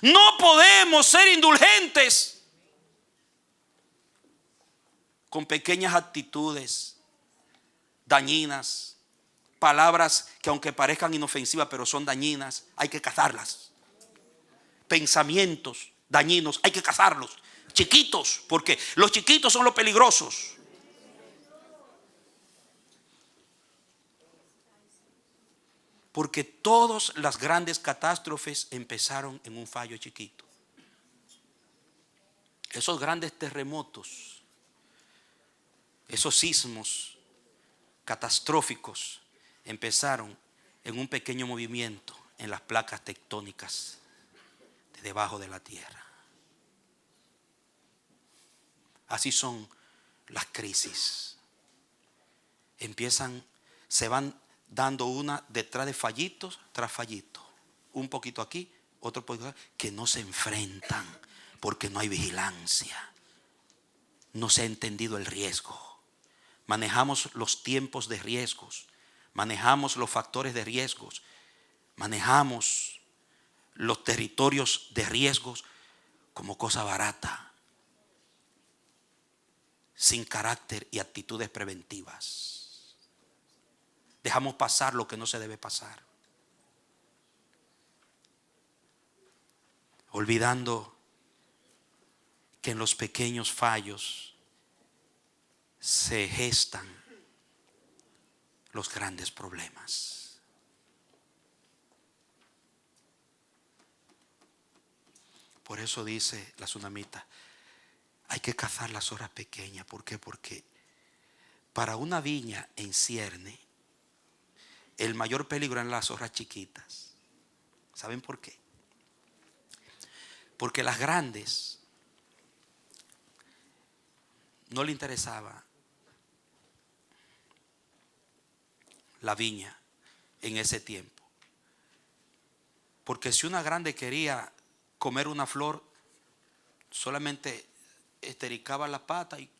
No podemos ser indulgentes con pequeñas actitudes dañinas, palabras que aunque parezcan inofensivas pero son dañinas, hay que cazarlas. Pensamientos dañinos, hay que cazarlos. Chiquitos, porque los chiquitos son los peligrosos. Porque todas las grandes catástrofes empezaron en un fallo chiquito. Esos grandes terremotos, esos sismos catastróficos empezaron en un pequeño movimiento en las placas tectónicas de debajo de la tierra. Así son las crisis. Se van dando una detrás de fallitos tras fallitos. Un poquito aquí, otro poquito aquí, que no se enfrentan porque no hay vigilancia. No se ha entendido el riesgo. Manejamos los tiempos de riesgos. Manejamos los factores de riesgos. Manejamos los territorios de riesgos como cosa barata, sin carácter y actitudes preventivas. Dejamos pasar lo que no se debe pasar, olvidando que en los pequeños fallos se gestan los grandes problemas. Por eso dice la tsunamita, hay que cazar las horas pequeñas. ¿Por qué? Porque para una viña en cierne, el mayor peligro en las hojas chiquitas. ¿Saben por qué? Porque las grandes no le interesaba la viña en ese tiempo. Porque si una grande quería comer una flor, solamente estericaba la pata y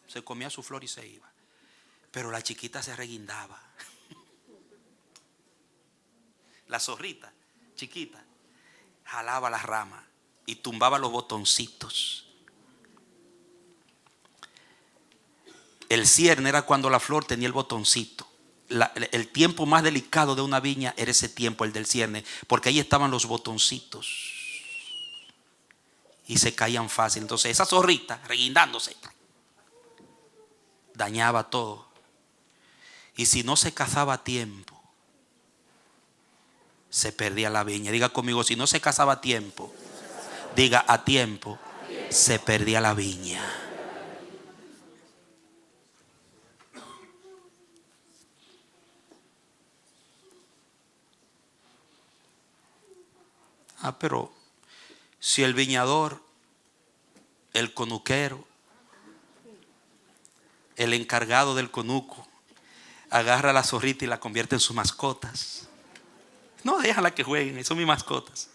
se comía su flor y se iba. Pero la chiquita se reguindaba. La zorrita chiquita jalaba las ramas y tumbaba los botoncitos. El cierne era cuando la flor tenía el botoncito. El tiempo más delicado de una viña era ese tiempo, el del cierne, porque ahí estaban los botoncitos y se caían fácil. Entonces esa zorrita reguindándose dañaba todo. Y si no se cazaba a tiempo, se perdía la viña. Diga conmigo, si no se cazaba a tiempo, diga a tiempo, se perdía la viña. Pero si el viñador, el conuquero, el encargado del conuco, agarra a la zorrita y la convierte en sus mascotas, no, déjala que jueguen, son mis mascotas.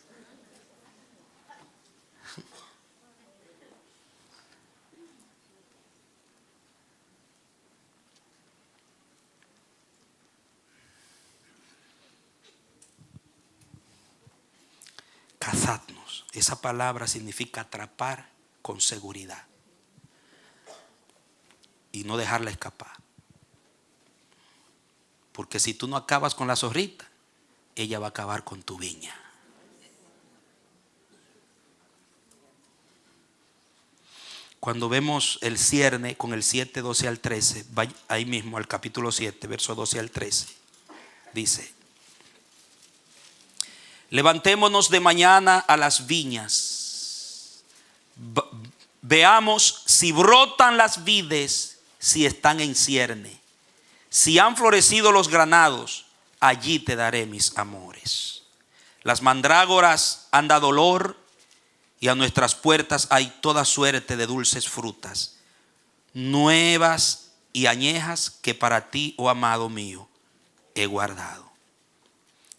Cazadnos. Esa palabra significa atrapar con seguridad y no dejarla escapar. Porque si tú no acabas con la zorrita, ella va a acabar con tu viña. Cuando vemos el cierne con el 7, 12 al 13, va ahí mismo al capítulo 7, verso 12 al 13, dice: levantémonos de mañana a las viñas, veamos si brotan las vides, si están en cierne. Si han florecido los granados, allí te daré mis amores. Las mandrágoras han dado olor y a nuestras puertas hay toda suerte de dulces frutas, nuevas y añejas que para ti, oh amado mío, he guardado.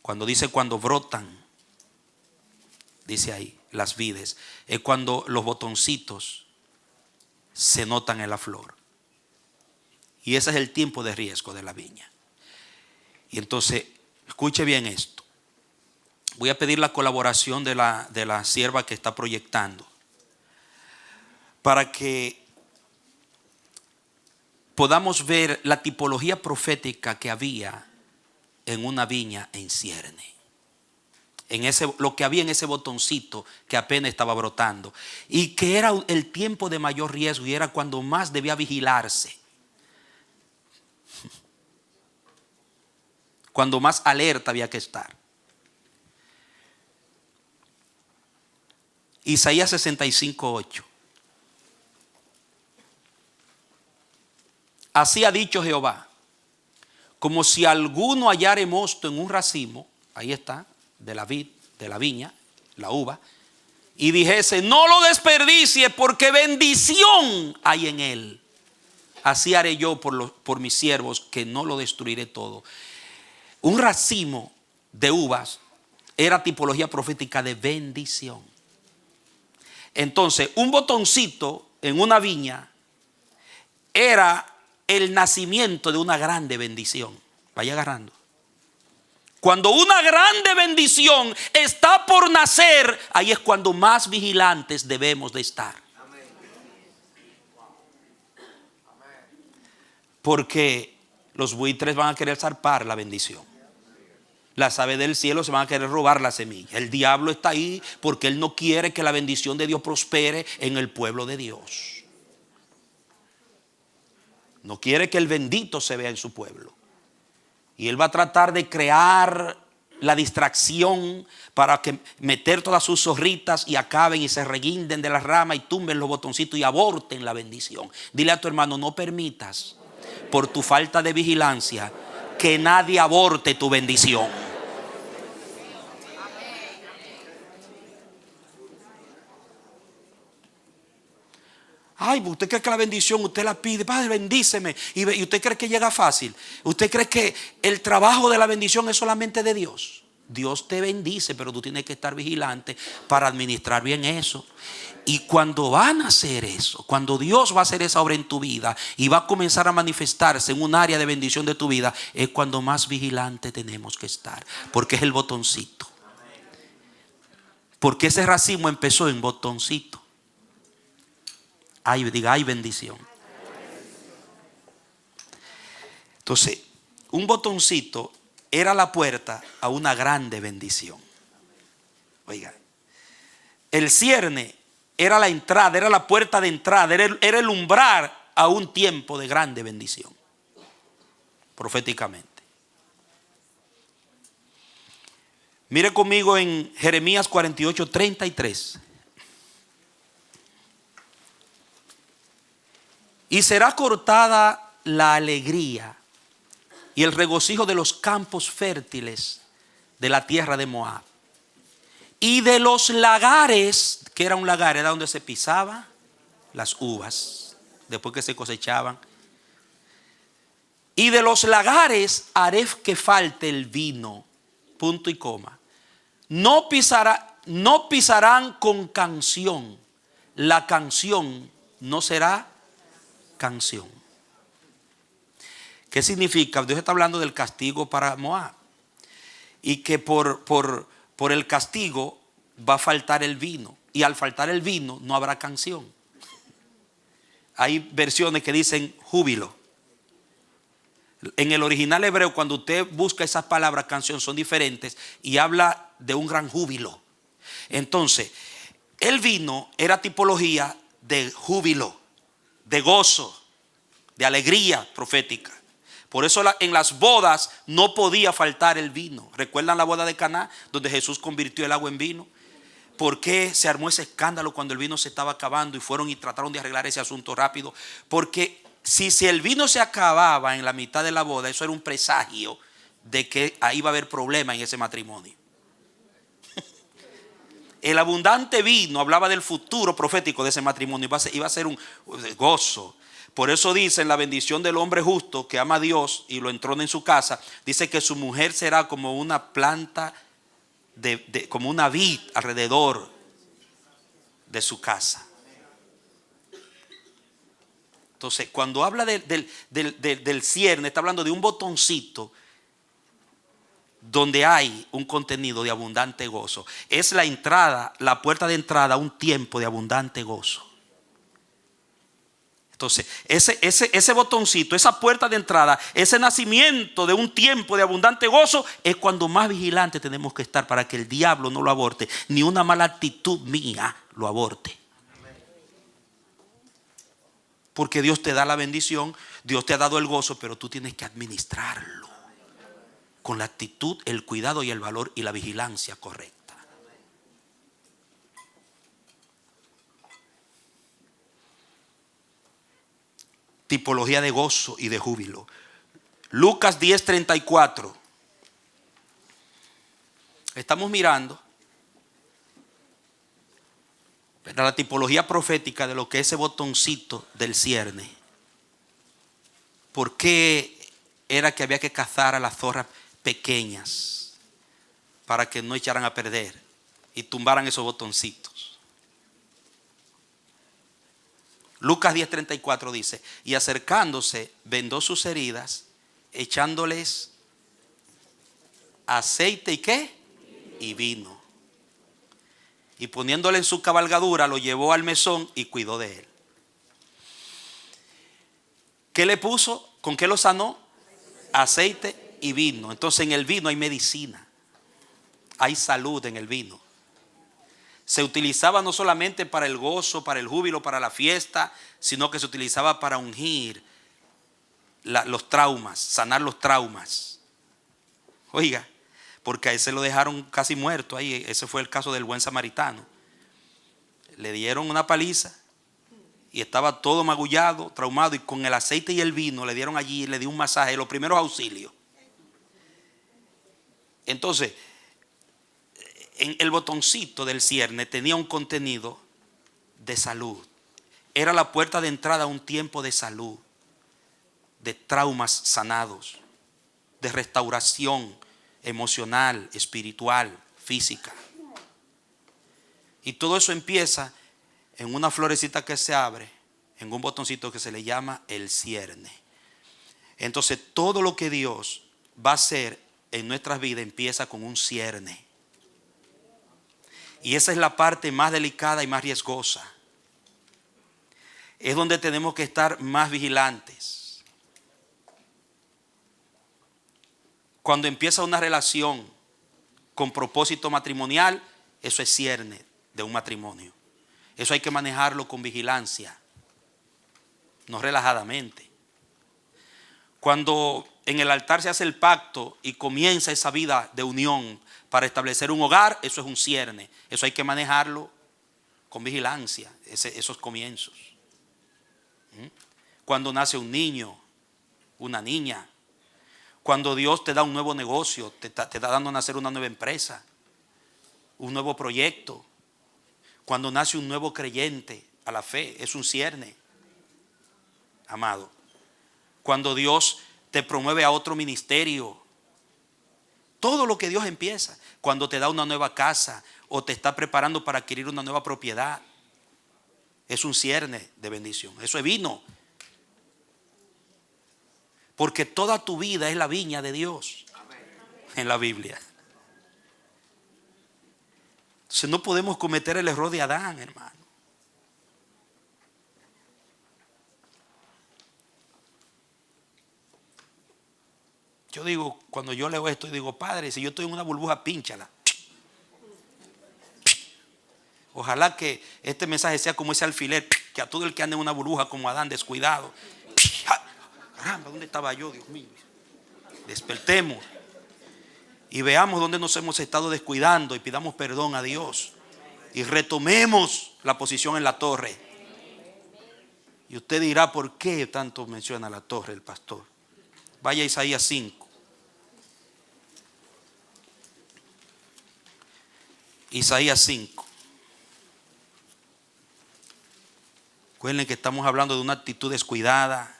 Cuando dice cuando brotan, dice ahí las vides, es cuando los botoncitos se notan en la flor. Y ese es el tiempo de riesgo de la viña. Y entonces, escuche bien esto. Voy a pedir la colaboración de la sierva que está proyectando, para que podamos ver la tipología profética que había en una viña en cierne. Lo que había en ese botoncito que apenas estaba brotando. Y que era el tiempo de mayor riesgo y era cuando más debía vigilarse. Cuando más alerta había que estar. Isaías 65:8. Así ha dicho Jehová: como si alguno hallare mosto en un racimo, ahí está, de la vid, de la viña, la uva, y dijese: no lo desperdicie, porque bendición hay en él. Así haré yo por mis siervos, que no lo destruiré todo. Un racimo de uvas era tipología profética de bendición. Entonces, un botoncito en una viña era el nacimiento de una grande bendición. Vaya agarrando. Cuando una grande bendición está por nacer, ahí es cuando más vigilantes debemos de estar. Porque los buitres van a querer zarpar la bendición. Las aves del cielo se van a querer robar la semilla. El diablo está ahí porque él no quiere que la bendición de Dios prospere en el pueblo de Dios. No quiere que el bendito se vea en su pueblo. Y él va a tratar de crear la distracción para que meter todas sus zorritas y acaben y se reguinden de la rama y tumben los botoncitos y aborten la bendición. Dile a tu hermano: no permitas por tu falta de vigilancia que nadie aborte tu bendición. Ay, usted cree que la bendición usted la pide: Padre, bendíceme, y usted cree que llega fácil. Usted cree que el trabajo de la bendición es solamente de Dios. Dios te bendice, pero tú tienes que estar vigilante para administrar bien eso. Y cuando van a hacer eso, cuando Dios va a hacer esa obra en tu vida y va a comenzar a manifestarse en un área de bendición de tu vida, es cuando más vigilante tenemos que estar, porque es el botoncito. Porque ese racimo empezó en botoncito. Diga, hay bendición. Entonces, un botoncito era la puerta a una grande bendición. Oiga, el cierne era la entrada, era la puerta de entrada, era el umbral a un tiempo de grande bendición, proféticamente. Mire conmigo en Jeremías 48:33. Y será cortada la alegría y el regocijo de los campos fértiles de la tierra de Moab. Y de los lagares, que era un lagar, era donde se pisaba las uvas, después que se cosechaban. Y de los lagares haré que falte el vino, punto y coma. No pisarán con canción. La canción no será canción. ¿Qué significa? Dios está hablando del castigo para Moab. Y que por el castigo va a faltar el vino. Y al faltar el vino no habrá canción. Hay versiones que dicen júbilo. En el original hebreo, cuando usted busca esas palabras canción, son diferentes y habla de un gran júbilo. Entonces, el vino era tipología de júbilo, de gozo, de alegría profética. Por eso en las bodas no podía faltar el vino. ¿Recuerdan la boda de Caná, donde Jesús convirtió el agua en vino? ¿Por qué se armó ese escándalo cuando el vino se estaba acabando y fueron y trataron de arreglar ese asunto rápido? Porque si el vino se acababa en la mitad de la boda, eso era un presagio de que ahí iba a haber problema en ese matrimonio. El abundante vino hablaba del futuro profético de ese matrimonio. Iba a ser un gozo. Por eso dice en la bendición del hombre justo que ama a Dios y lo entrona en su casa, dice que su mujer será como una planta, como una vid alrededor de su casa. Entonces, cuando habla del cierne, está hablando de un botoncito donde hay un contenido de abundante gozo. Es la entrada, la puerta de entrada a un tiempo de abundante gozo. Entonces, ese botoncito, esa puerta de entrada, ese nacimiento de un tiempo de abundante gozo, es cuando más vigilantes tenemos que estar para que el diablo no lo aborte, ni una mala actitud mía lo aborte. Porque Dios te da la bendición, Dios te ha dado el gozo, pero tú tienes que administrarlo con la actitud, el cuidado y el valor y la vigilancia correcta. Tipología de gozo y de júbilo. Lucas 10:34. Estamos mirando la tipología profética de lo que es ese botoncito del cierne. ¿Por qué era que había que cazar a las zorras pequeñas para que no echaran a perder y tumbaran esos botoncitos? Lucas 10:34 dice: y acercándose vendó sus heridas, echándoles aceite y ¿qué? Y vino. Y poniéndole en su cabalgadura, lo llevó al mesón y cuidó de él. ¿Qué le puso? ¿Con qué lo sanó? Aceite y vino. Entonces en el vino hay medicina, hay salud en el vino. Se utilizaba no solamente para el gozo, para el júbilo, para la fiesta, sino que se utilizaba para ungir los traumas, sanar los traumas. Oiga, porque a ese lo dejaron casi muerto ahí. Ese fue el caso del buen samaritano. Le dieron una paliza y estaba todo magullado, traumado, y con el aceite y el vino le dieron allí, le dio un masaje, los primeros auxilios. Entonces, en el botoncito del cierne tenía un contenido de salud. Era la puerta de entrada a un tiempo de salud, de traumas sanados, de restauración emocional, espiritual, física. Y todo eso empieza en una florecita que se abre, en un botoncito que se le llama el cierne. Entonces todo lo que Dios va a hacer en nuestras vidas empieza con un cierne. Y esa es la parte más delicada y más riesgosa. Es donde tenemos que estar más vigilantes. Cuando empieza una relación con propósito matrimonial, eso es cierne de un matrimonio. Eso hay que manejarlo con vigilancia, no relajadamente. Cuando en el altar se hace el pacto y comienza esa vida de unión para establecer un hogar, eso es un cierne. Eso hay que manejarlo con vigilancia, esos comienzos. Cuando nace un niño, una niña, cuando Dios te da un nuevo negocio, te está dando a nacer una nueva empresa, un nuevo proyecto. Cuando nace un nuevo creyente a la fe, es un cierne, amado. Cuando Dios te promueve a otro ministerio, todo lo que Dios empieza. Cuando te da una nueva casa o te está preparando para adquirir una nueva propiedad, es un cierne de bendición. Eso es vino. Porque toda tu vida es la viña de Dios en la Biblia. Entonces no podemos cometer el error de Adán, hermano. Yo digo, cuando yo leo esto, digo, Padre, si yo estoy en una burbuja, pínchala. Ojalá que este mensaje sea como ese alfiler, que a todo el que anda en una burbuja como Adán, descuidado. Caramba, ¿dónde estaba yo, Dios mío? Despertemos y veamos dónde nos hemos estado descuidando y pidamos perdón a Dios. y retomemos la posición en la torre. Y usted dirá, ¿por qué tanto menciona la torre el pastor? Vaya a Isaías 5. Isaías 5. Recuerden que estamos hablando de una actitud descuidada,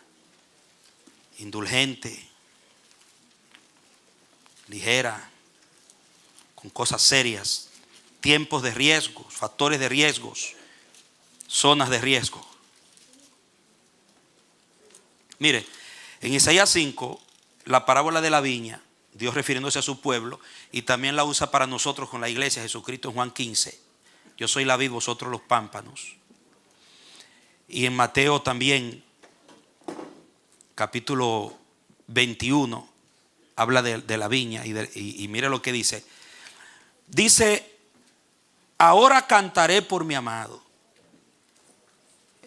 indulgente, ligera, con cosas serias, tiempos de riesgos, factores de riesgos, zonas de riesgo. Mire, en Isaías 5, la parábola de la viña, Dios refiriéndose a su pueblo, y también la usa para nosotros con la iglesia, Jesucristo en Juan 15. Yo soy la vid, vosotros los pámpanos. Y en Mateo también, capítulo 21, habla de la viña y mire lo que dice. Dice, ahora cantaré por mi amado.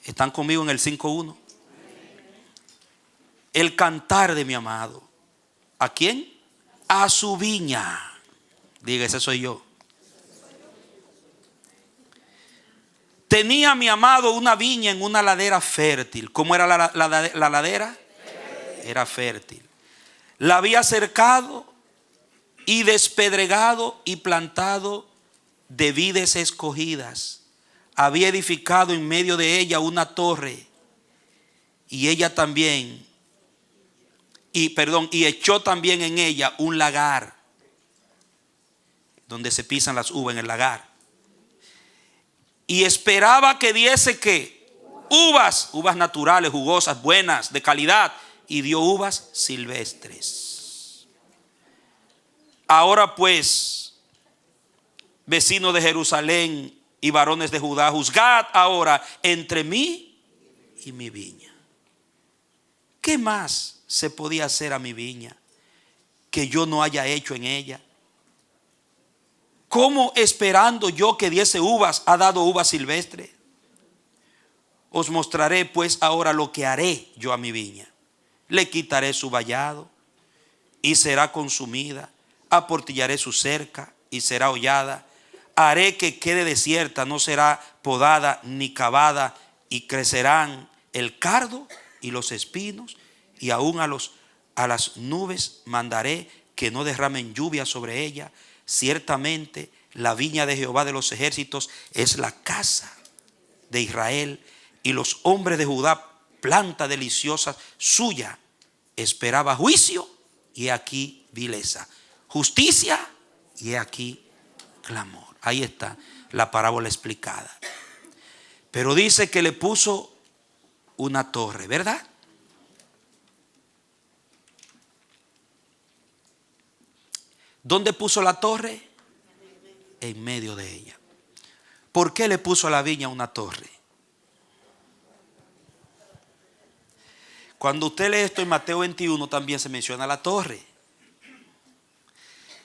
¿Están conmigo en el 5.1? El cantar de mi amado. ¿A quién? A su viña. Diga, ese soy yo. Tenía mi amado una viña en una ladera fértil. ¿Cómo era la ladera? Era fértil. La había cercado y despedregado y plantado de vides escogidas. Había edificado en medio de ella una torre. Y ella también, y echó también en ella un lagar, donde se pisan las uvas, en el lagar. Y esperaba que diese ¿qué? Uvas naturales, jugosas, buenas, de calidad. Y dio uvas silvestres. Ahora pues, vecinos de Jerusalén y varones de Judá, juzgad ahora entre mí y mi viña. ¿Qué más se podía hacer a mi viña que yo no haya hecho en ella? ¿Cómo esperando yo que diese uvas ha dado uvas silvestres? Os mostraré pues ahora lo que haré yo a mi viña. Le quitaré su vallado y será consumida. Aportillaré su cerca y será hollada. Haré que quede desierta, no será podada ni cavada, y crecerán el cardo y los espinos, y aún a las nubes mandaré que no derramen lluvia sobre ella. Ciertamente la viña de Jehová de los ejércitos es la casa de Israel, y los hombres de Judá planta deliciosa suya. Esperaba juicio y he aquí vileza, justicia y he aquí clamor. Ahí está la parábola explicada. Pero dice que le puso una torre, ¿verdad? ¿Dónde puso la torre? En medio de ella. ¿Por qué le puso a la viña una torre? Cuando usted lee esto en Mateo 21 también se menciona la torre.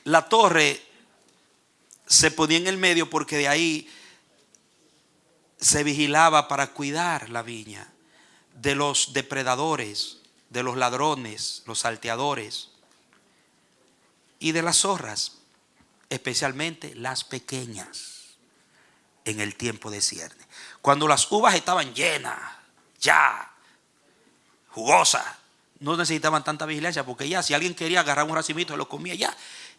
La torre se ponía en el medio porque de ahí se vigilaba para cuidar la viña de los depredadores, de los ladrones, los salteadores y de las zorras, especialmente las pequeñas en el tiempo de cierne. Cuando las uvas estaban llenas, ya jugosas, no necesitaban tanta vigilancia, porque ya si alguien quería agarrar un racimito se lo comía ya.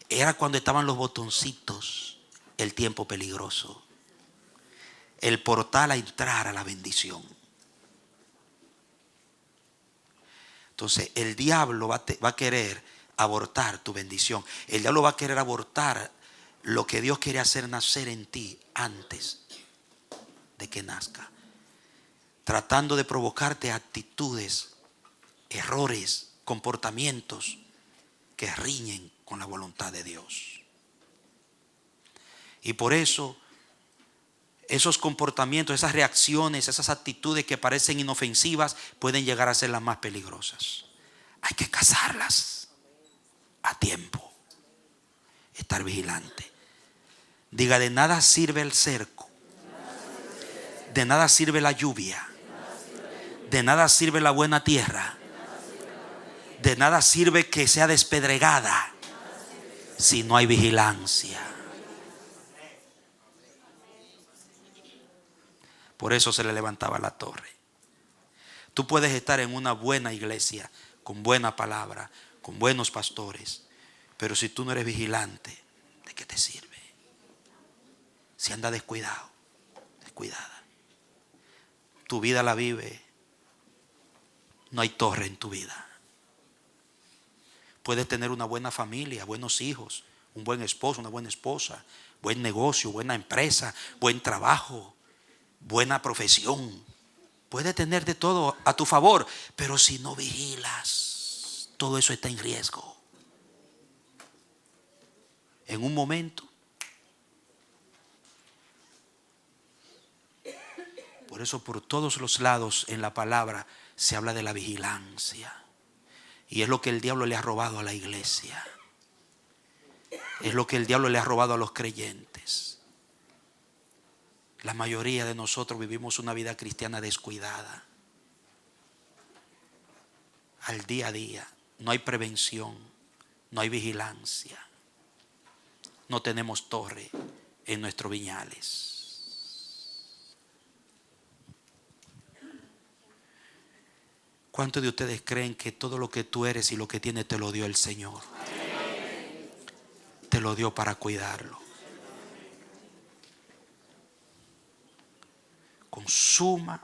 Era cuando estaban los botoncitos, el tiempo peligroso, el portal a entrar a la bendición. Entonces el diablo va a querer abortar tu bendición. El diablo va a querer abortar lo que Dios quiere hacer nacer en ti antes de que nazca, tratando de provocarte actitudes, errores, comportamientos que riñen con la voluntad de Dios. Y por eso esos comportamientos, esas reacciones, esas actitudes que parecen inofensivas pueden llegar a ser las más peligrosas. Hay que cazarlas a tiempo, estar vigilante. Diga, de nada sirve el cerco, de nada sirve la lluvia, de nada sirve la buena tierra, de nada sirve que sea despedregada si no hay vigilancia. Por eso se le levantaba la torre. Tú puedes estar en una buena iglesia, con buena palabra, con buenos pastores, pero si tú no eres vigilante, ¿de qué te sirve? Si andas descuidado, descuidada, tu vida la vive, no hay torre en tu vida. Puedes tener una buena familia, buenos hijos, un buen esposo, una buena esposa, buen negocio, buena empresa, buen trabajo, buena profesión. Puedes tener de todo a tu favor, pero si no vigilas, todo eso está en riesgo. En un momento. Por eso por todos los lados en la palabra se habla de la vigilancia. Y es lo que el diablo le ha robado a la iglesia. Es lo que el diablo le ha robado a los creyentes. La mayoría de nosotros vivimos una vida cristiana descuidada. Al día a día. No hay prevención. No hay vigilancia. No tenemos torre en nuestros viñales. ¿Cuántos de ustedes creen que todo lo que tú eres y lo que tienes te lo dio el Señor? Te lo dio para cuidarlo. Con suma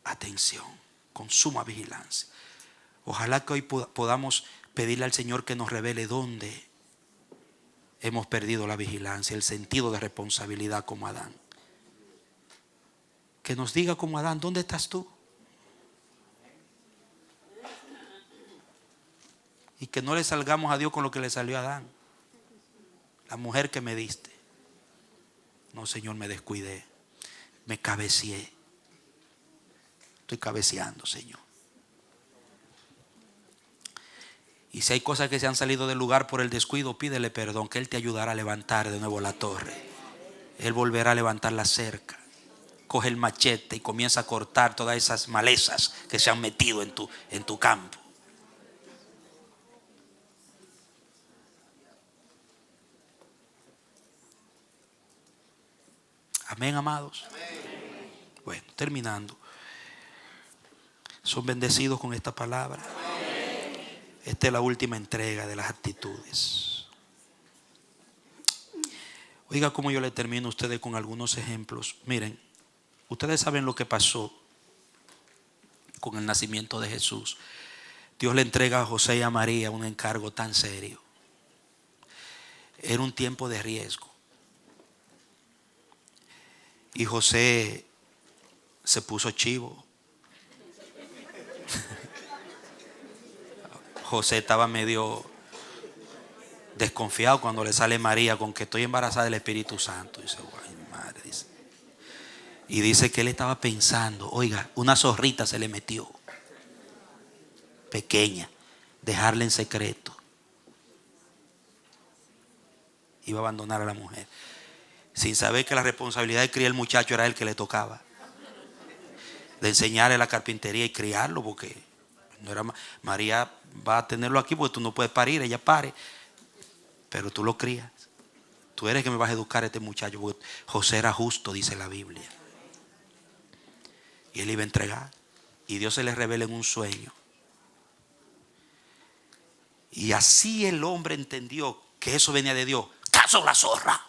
atención, con suma vigilancia. Ojalá que hoy podamos pedirle al Señor que nos revele dónde hemos perdido la vigilancia, el sentido de responsabilidad como Adán. Que nos diga como Adán, ¿dónde estás tú? Y que no le salgamos a Dios con lo que le salió a Adán. La mujer que me diste. No, Señor, me descuidé. Me cabeceé. Estoy cabeceando, Señor. Y si hay cosas que se han salido del lugar por el descuido, pídele perdón, que Él te ayudará a levantar de nuevo la torre. Él volverá a levantar la cerca. Coge el machete y comienza a cortar todas esas malezas que se han metido en tu campo. Amén, amados. Amén. Bueno, terminando. ¿Son bendecidos con esta palabra? Amén. Esta es la última entrega de las actitudes. Oiga cómo yo le termino a ustedes con algunos ejemplos. Miren, ustedes saben lo que pasó con el nacimiento de Jesús. Dios le entrega a José y a María un encargo tan serio. Era un tiempo de riesgo. Y José se puso chivo. José estaba medio desconfiado cuando le sale María con que estoy embarazada del Espíritu Santo. Dice, guay, madre, dice. Y dice que él estaba pensando, oiga, una zorrita se le metió. Pequeña. Dejarla en secreto. Iba a abandonar a la mujer. Sin saber que la responsabilidad de criar el muchacho era el que le tocaba. De enseñarle la carpintería y criarlo, porque no era María va a tenerlo aquí porque tú no puedes parir, ella pare, pero tú lo crías. Tú eres que me vas a educar a este muchacho, porque José era justo, dice la Biblia. Y él iba a entregar. Y Dios se le revela en un sueño. Y así el hombre entendió que eso venía de Dios. ¡Caso la zorra!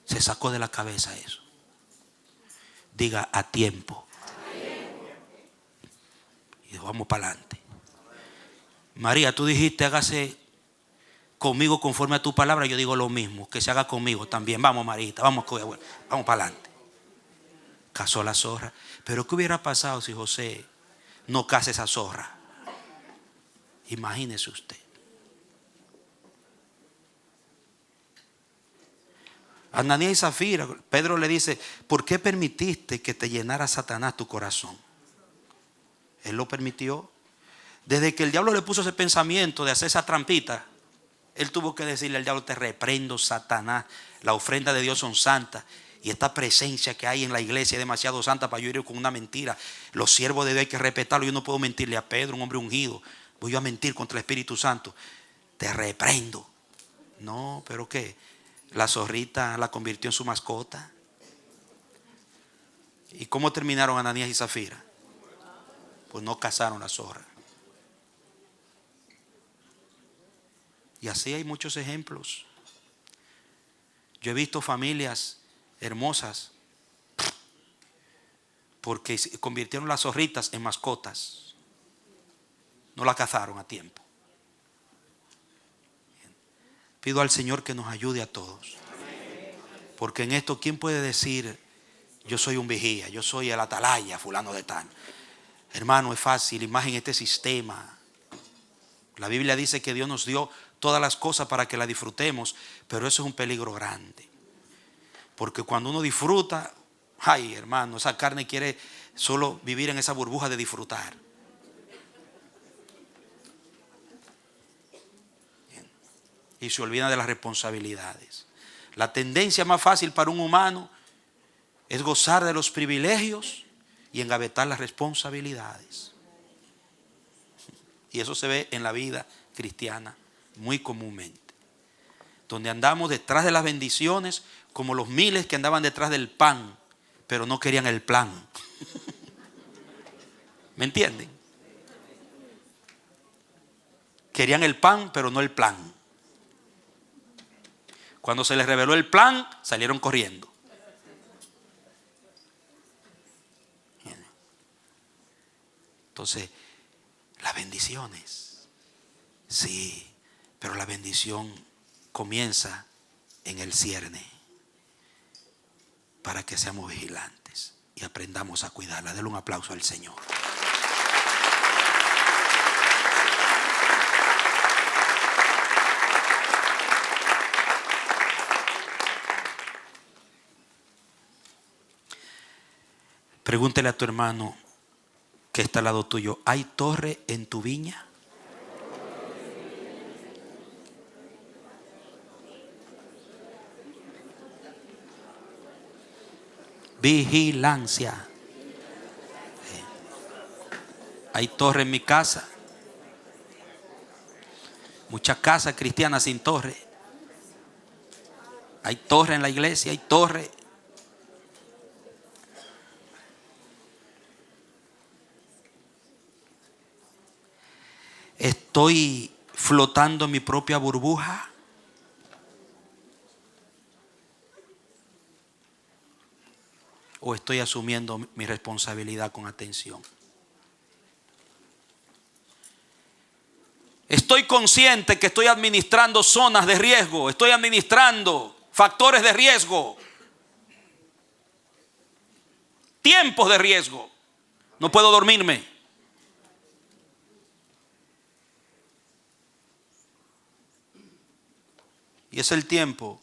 Se sacó de la cabeza eso. Diga a tiempo. Y vamos para adelante. María, tú dijiste hágase conmigo conforme a tu palabra. Yo digo lo mismo, que se haga conmigo también. Vamos, Marita, vamos para adelante. Casó la zorra. Pero ¿qué hubiera pasado si José no casa esa zorra? Imagínese usted. Ananías y Zafira, Pedro le dice, ¿por qué permitiste que te llenara Satanás tu corazón? Él lo permitió. Desde que el diablo le puso ese pensamiento de hacer esa trampita, él tuvo que decirle al diablo, te reprendo, Satanás. La ofrenda de Dios son santas. Y esta presencia que hay en la iglesia es demasiado santa para yo ir con una mentira. Los siervos de Dios hay que respetarlo. Yo no puedo mentirle a Pedro, un hombre ungido. Voy yo a mentir contra el Espíritu Santo. Te reprendo. No, pero ¿qué? La zorrita la convirtió en su mascota. ¿Y cómo terminaron Ananías y Zafira? Pues no cazaron la zorra. Y así hay muchos ejemplos. Yo he visto familias hermosas porque convirtieron las zorritas en mascotas. No la cazaron a tiempo. Pido al Señor que nos ayude a todos. Porque en esto, ¿quién puede decir: yo soy un vigía, yo soy el atalaya, fulano de tal? Hermano, es fácil, y más en este sistema. La Biblia dice que Dios nos dio todas las cosas para que las disfrutemos, pero eso es un peligro grande. Porque cuando uno disfruta, ay hermano, esa carne quiere solo vivir en esa burbuja de disfrutar. Y se olvida de las responsabilidades. La tendencia más fácil para un humano es gozar de los privilegios y engavetar las responsabilidades. Y eso se ve en la vida cristiana muy comúnmente. Donde andamos detrás de las bendiciones como los miles que andaban detrás del pan, pero no querían el plan. ¿Me entienden? Querían el pan, pero no el plan. Cuando se les reveló el plan, salieron corriendo. Entonces, las bendiciones, sí, pero la bendición comienza en el cierne, para que seamos vigilantes y aprendamos a cuidarla. Denle un aplauso al Señor. Pregúntele a tu hermano que está al lado tuyo: ¿hay torre en tu viña? Vigilancia. Hay torre en mi casa. Muchas casas cristianas sin torre. Hay torre en la iglesia, hay torre. ¿Estoy flotando en mi propia burbuja? ¿O estoy asumiendo mi responsabilidad con atención? Estoy consciente que estoy administrando zonas de riesgo, estoy administrando factores de riesgo, tiempos de riesgo. No puedo dormirme. Y es el tiempo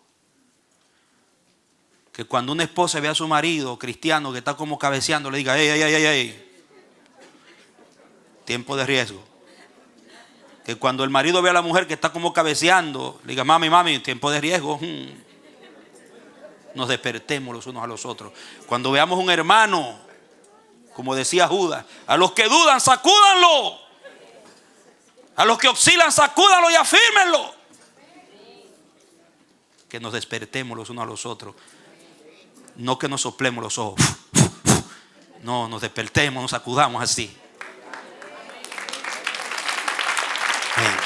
que cuando una esposa ve a su marido cristiano que está como cabeceando, le diga: ey. Tiempo de riesgo. Que cuando el marido ve a la mujer que está como cabeceando, le diga: mami, tiempo de riesgo. Nos despertemos los unos a los otros. Cuando veamos un hermano, como decía Judas: a los que dudan, sacúdanlo. A los que oscilan, sacúdanlo y afírmenlo. Que nos despertemos los unos a los otros. No que nos soplemos los ojos. No, nos despertemos, nos sacudamos así. Bien.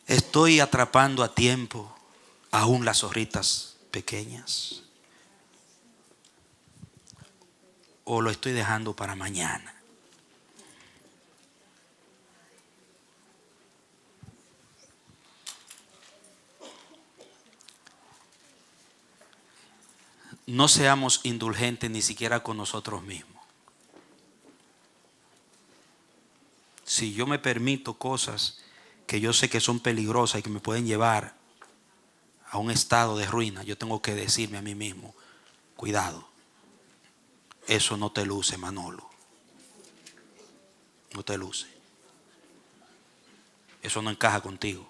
Estoy atrapando a tiempo aún las zorritas pequeñas, o lo estoy dejando para mañana. No seamos indulgentes ni siquiera con nosotros mismos. Si yo me permito cosas que yo sé que son peligrosas y que me pueden llevar a un estado de ruina, yo tengo que decirme a mí mismo: cuidado, eso no te luce, Manolo. No te luce. Eso no encaja contigo.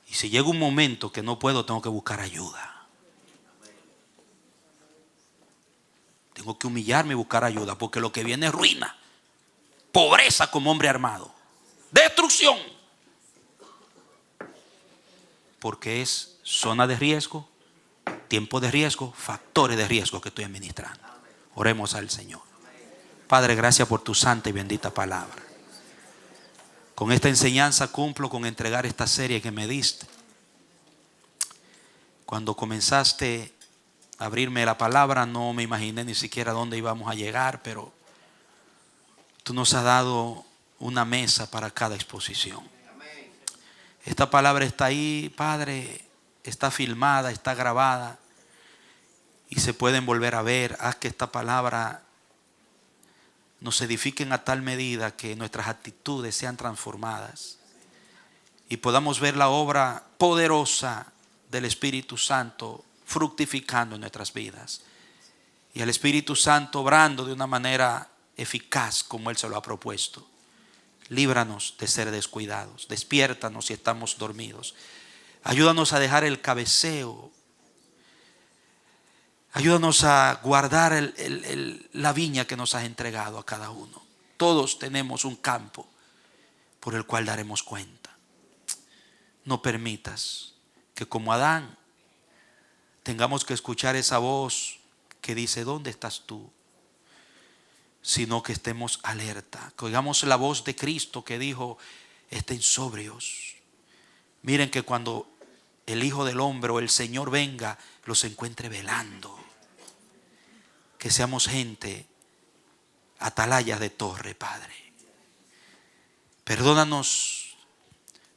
Y si llega un momento que no puedo, tengo que buscar ayuda. Tengo que humillarme y buscar ayuda, porque lo que viene es ruina, pobreza como hombre armado, destrucción. Porque es zona de riesgo, tiempo de riesgo, factores de riesgo que estoy administrando. Oremos al Señor. Padre, gracias por tu santa y bendita palabra. Con esta enseñanza cumplo con entregar esta serie que me diste. Cuando comenzaste a abrirme la palabra, no me imaginé ni siquiera dónde íbamos a llegar, pero tú nos has dado una mesa para cada exposición. Esta palabra está ahí, Padre, está filmada, está grabada y se pueden volver a ver. Haz que esta palabra nos edifiquen a tal medida que nuestras actitudes sean transformadas y podamos ver la obra poderosa del Espíritu Santo fructificando en nuestras vidas y el Espíritu Santo obrando de una manera eficaz como Él se lo ha propuesto. Líbranos de ser descuidados, despiértanos si estamos dormidos, ayúdanos a dejar el cabeceo, ayúdanos a guardar la viña que nos has entregado a cada uno. Todos tenemos un campo por el cual daremos cuenta. No permitas que como Adán tengamos que escuchar esa voz que dice: ¿dónde estás tú? Sino que estemos alerta, que oigamos la voz de Cristo que dijo: estén sobrios. Miren que cuando el Hijo del Hombre o el Señor venga, los encuentre velando. Que seamos gente, atalayas de torre, Padre. Perdónanos,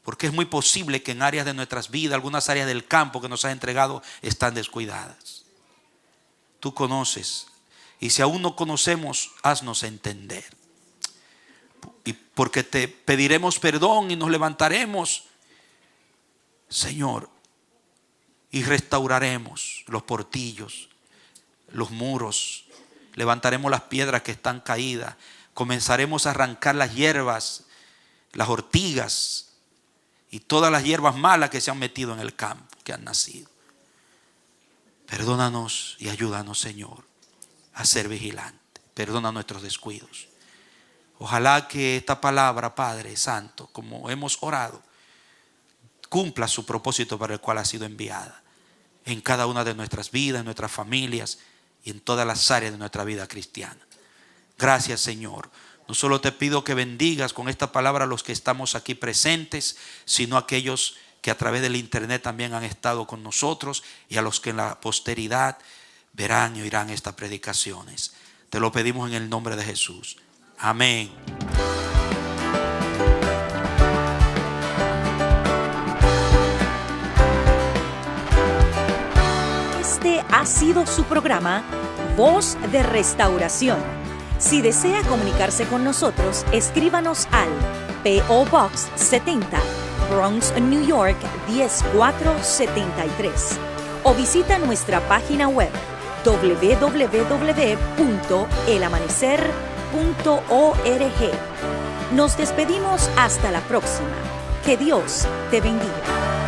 porque es muy posible que en áreas de nuestras vidas, algunas áreas del campo que nos has entregado, están descuidadas. Tú conoces. Y si aún no conocemos, haznos entender. Y porque te pediremos perdón y nos levantaremos, Señor, y restauraremos los portillos, los muros, levantaremos las piedras que están caídas, comenzaremos a arrancar las hierbas, las ortigas y todas las hierbas malas que se han metido en el campo, que han nacido. Perdónanos y ayúdanos, Señor, a ser vigilante. Perdona nuestros descuidos. Ojalá que esta palabra, Padre Santo, como hemos orado, cumpla su propósito para el cual ha sido enviada en cada una de nuestras vidas, en nuestras familias y en todas las áreas de nuestra vida cristiana. Gracias, Señor. No solo te pido que bendigas con esta palabra a los que estamos aquí presentes, sino a aquellos que a través del internet también han estado con nosotros y a los que en la posteridad verán y oirán estas predicaciones. Te lo pedimos en el nombre de Jesús. Amén. Este ha sido su programa Voz de Restauración. Si desea comunicarse con nosotros, escríbanos al P.O. Box 70, Bronx, New York 10473 o visita nuestra página web www.elamanecer.org. Nos despedimos hasta la próxima. Que Dios te bendiga.